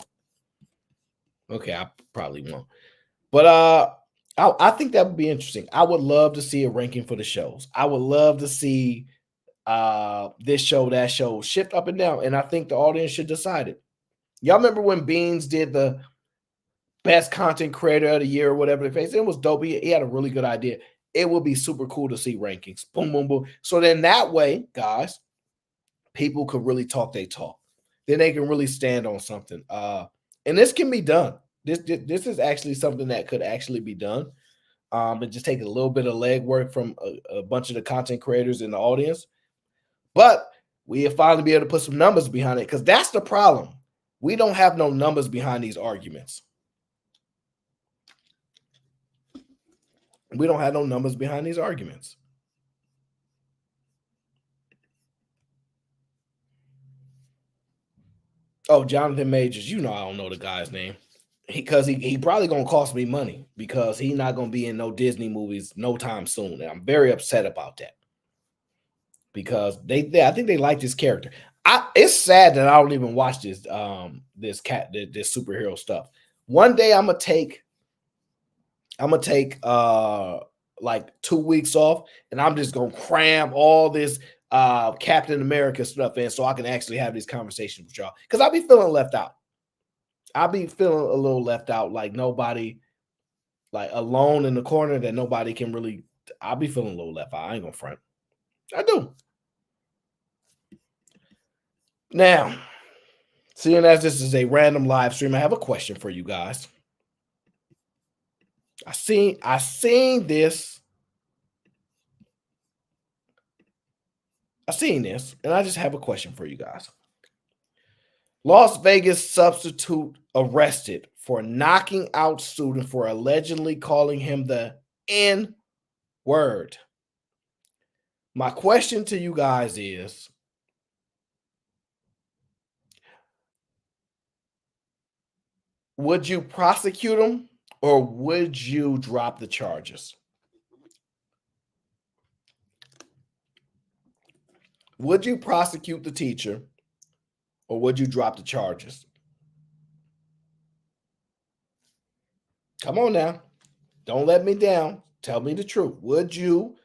Okay, I probably won't. But I think that would be interesting. I would love to see a ranking for the shows. I would love to see this show, that show shift up and down, and I think the audience should decide it. Y'all remember when Beans did the best content creator of the year or whatever the case? It was dope. He had a really good idea. It would be super cool to see rankings. Boom, boom, boom. So then that way, guys, people could really talk their talk. Then they can really stand on something. And this can be done. This is actually something that could actually be done. And just take a little bit of legwork from a bunch of the content creators in the audience. But we'll finally be able to put some numbers behind it, because that's the problem. We don't have no numbers behind these arguments. We don't have no numbers behind these arguments. Oh, Jonathan Majors, I don't know the guy's name. Because he probably gonna cost me money, because he's not gonna be in no Disney movies no time soon. And I'm very upset about that. Because I think they like this character. It's sad that I don't even watch this superhero stuff. One day I'm gonna take like 2 weeks off, and I'm just gonna cram all this Captain America stuff in so I can actually have these conversations with y'all. Because I'll be feeling left out. I'll be feeling a little left out, like nobody, like alone in the corner, that nobody can really I'll be feeling a little left out. I ain't gonna front. I do. Now, seeing as this is a random live stream, I have a question for you guys. I seen this, and I just have a question for you guys. Las Vegas substitute arrested for knocking out student for allegedly calling him the N word. My question to you guys is, would you prosecute him or would you drop the charges? Would you prosecute the teacher or would you drop the charges? Come on now. Don't let me down. Tell me the truth. Would you?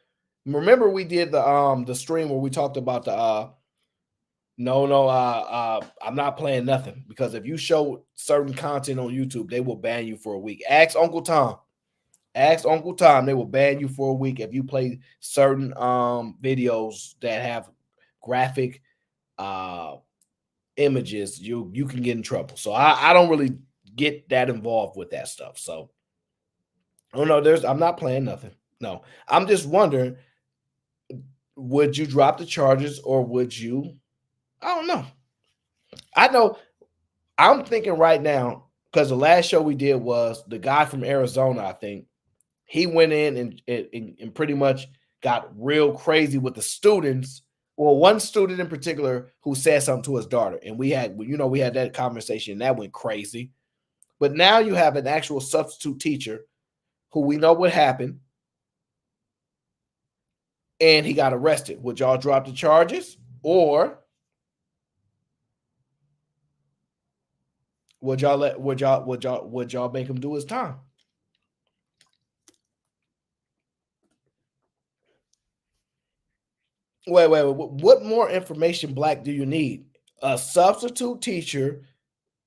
Remember we did the stream where we talked about the I'm not playing nothing, because if you show certain content on YouTube, they will ban you for a week. Ask Uncle Tom. They will ban you for a week if you play certain videos that have graphic images. You can get in trouble. So I don't really get that involved with that stuff. So I'm not playing nothing. No, I'm just wondering, would you drop the charges or would you? I don't know. I know I'm thinking right now, because the last show we did was the guy from Arizona, I think. He went in and pretty much got real crazy with the students. Well, one student in particular who said something to his daughter. And we had that conversation and that went crazy. But now you have an actual substitute teacher who we know what happened. And he got arrested. Would y'all drop the charges or would y'all make him do his time? Wait. What more information, Black, do you need? A substitute teacher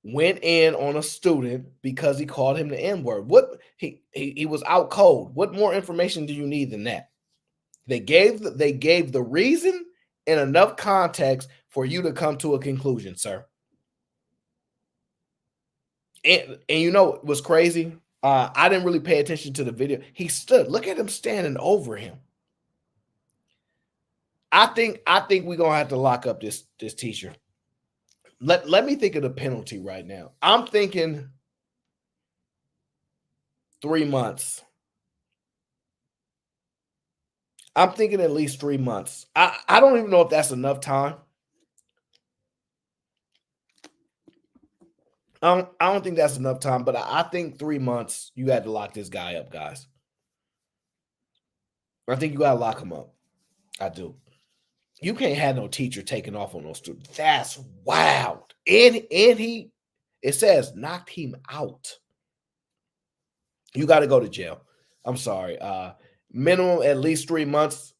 went in on a student because he called him the N-word. What he was out cold. What more information do you need than that? They gave the reason and enough context for you to come to a conclusion, sir. And you know what's crazy? I didn't really pay attention to the video. He stood. Look at him standing over him. I think we're gonna have to lock up this teacher. Let me think of the penalty right now. I'm thinking 3 months. I'm thinking at least 3 months. I don't even know if that's enough time. I don't think that's enough time, but I think 3 months you had to lock this guy up, guys. I think you got to lock him up. I do. You can't have no teacher taking off on those students. That's wild. And it says knocked him out. You got to go to jail. I'm sorry. Minimum at least 3 months.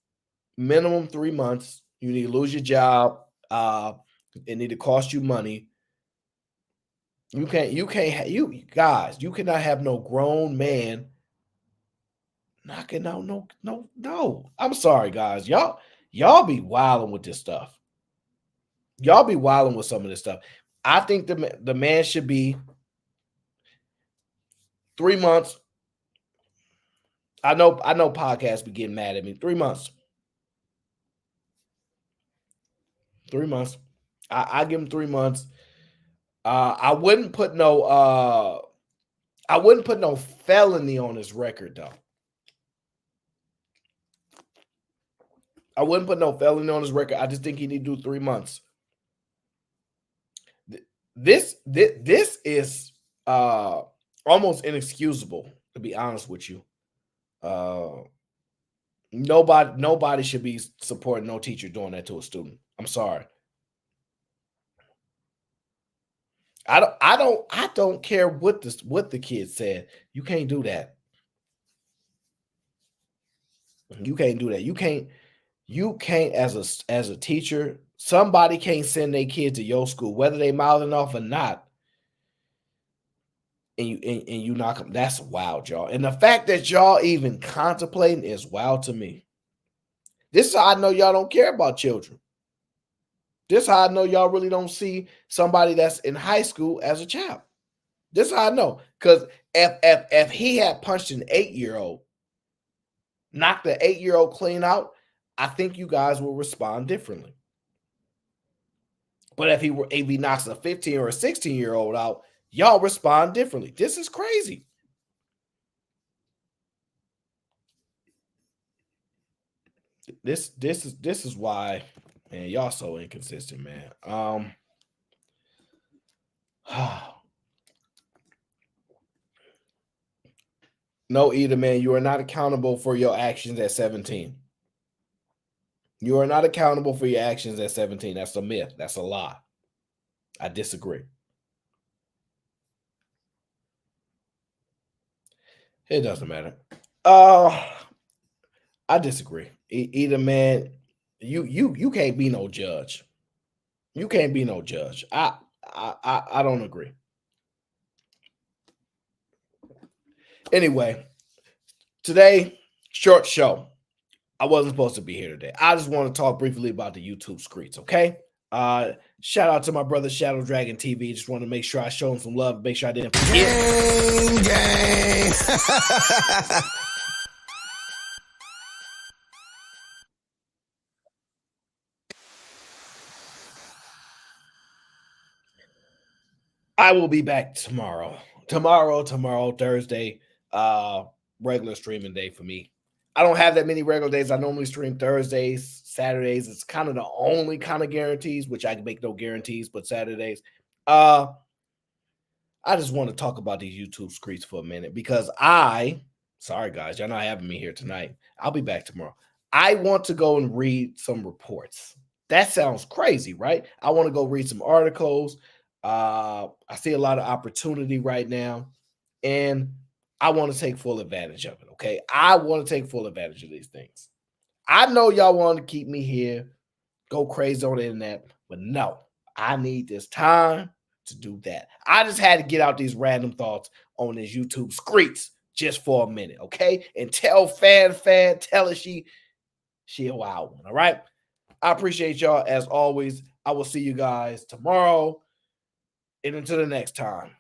Minimum 3 months. You need to lose your job. It need to cost you money. You cannot have no grown man knocking out no. I'm sorry, guys. Y'all be wilding with this stuff. Y'all be wilding with some of this stuff. I think the man should be 3 months. I know podcasts be getting mad at me. 3 months. 3 months. I give him 3 months. I wouldn't put no felony on his record, though. I wouldn't put no felony on his record. I just think he need to do 3 months. This is almost inexcusable, to be honest with you. Nobody should be supporting no teacher doing that to a student. I'm sorry. I don't care what the kid said. You can't do that. You can't do that. You can't as a teacher. Somebody can't send their kid to your school, whether they mouthing off or not, and you knock them. That's wild, y'all. And the fact that y'all even contemplating is wild to me. This is how I know y'all don't care about children. This is how I know y'all really don't see somebody that's in high school as a child. This is how I know. Because if he had punched an 8-year-old, knocked the 8-year-old clean out, I think you guys will respond differently. But if he knocks a 15 or a 16-year-old out, y'all respond differently. This is crazy. This is why, man, y'all so inconsistent, man. No, Eda, man, you are not accountable for your actions at 17. You are not accountable for your actions at 17. That's a myth. That's a lie. I disagree. It doesn't matter. I disagree. Eda, man, you can't be no judge. You can't be no judge. I don't agree. Anyway, today, short show. I wasn't supposed to be here today. I just want to talk briefly about the YouTube Skreets, okay? Shout out to my brother Shadow Dragon TV. Just want to make sure I show him some love. Make sure I didn't forget. Gang. I will be back tomorrow. Tomorrow, Thursday, regular streaming day for me. I don't have that many regular days. I normally stream Thursdays, Saturdays. It's kind of the only kind of guarantees, which I can make no guarantees, but Saturdays. I just want to talk about these YouTube Skreets for a minute because sorry guys, y'all not having me here tonight. I'll be back tomorrow. I want to go and read some reports. That sounds crazy, right? I want to go read some articles. I see a lot of opportunity right now, and I want to take full advantage of it. Okay. I want to take full advantage of these things. I know y'all want to keep me here, go crazy on the internet, but no, I need this time to do that. I just had to get out these random thoughts on this YouTube Skreets just for a minute. Okay. And tell tell her she a wild one. All right. I appreciate y'all as always. I will see you guys tomorrow and until the next time.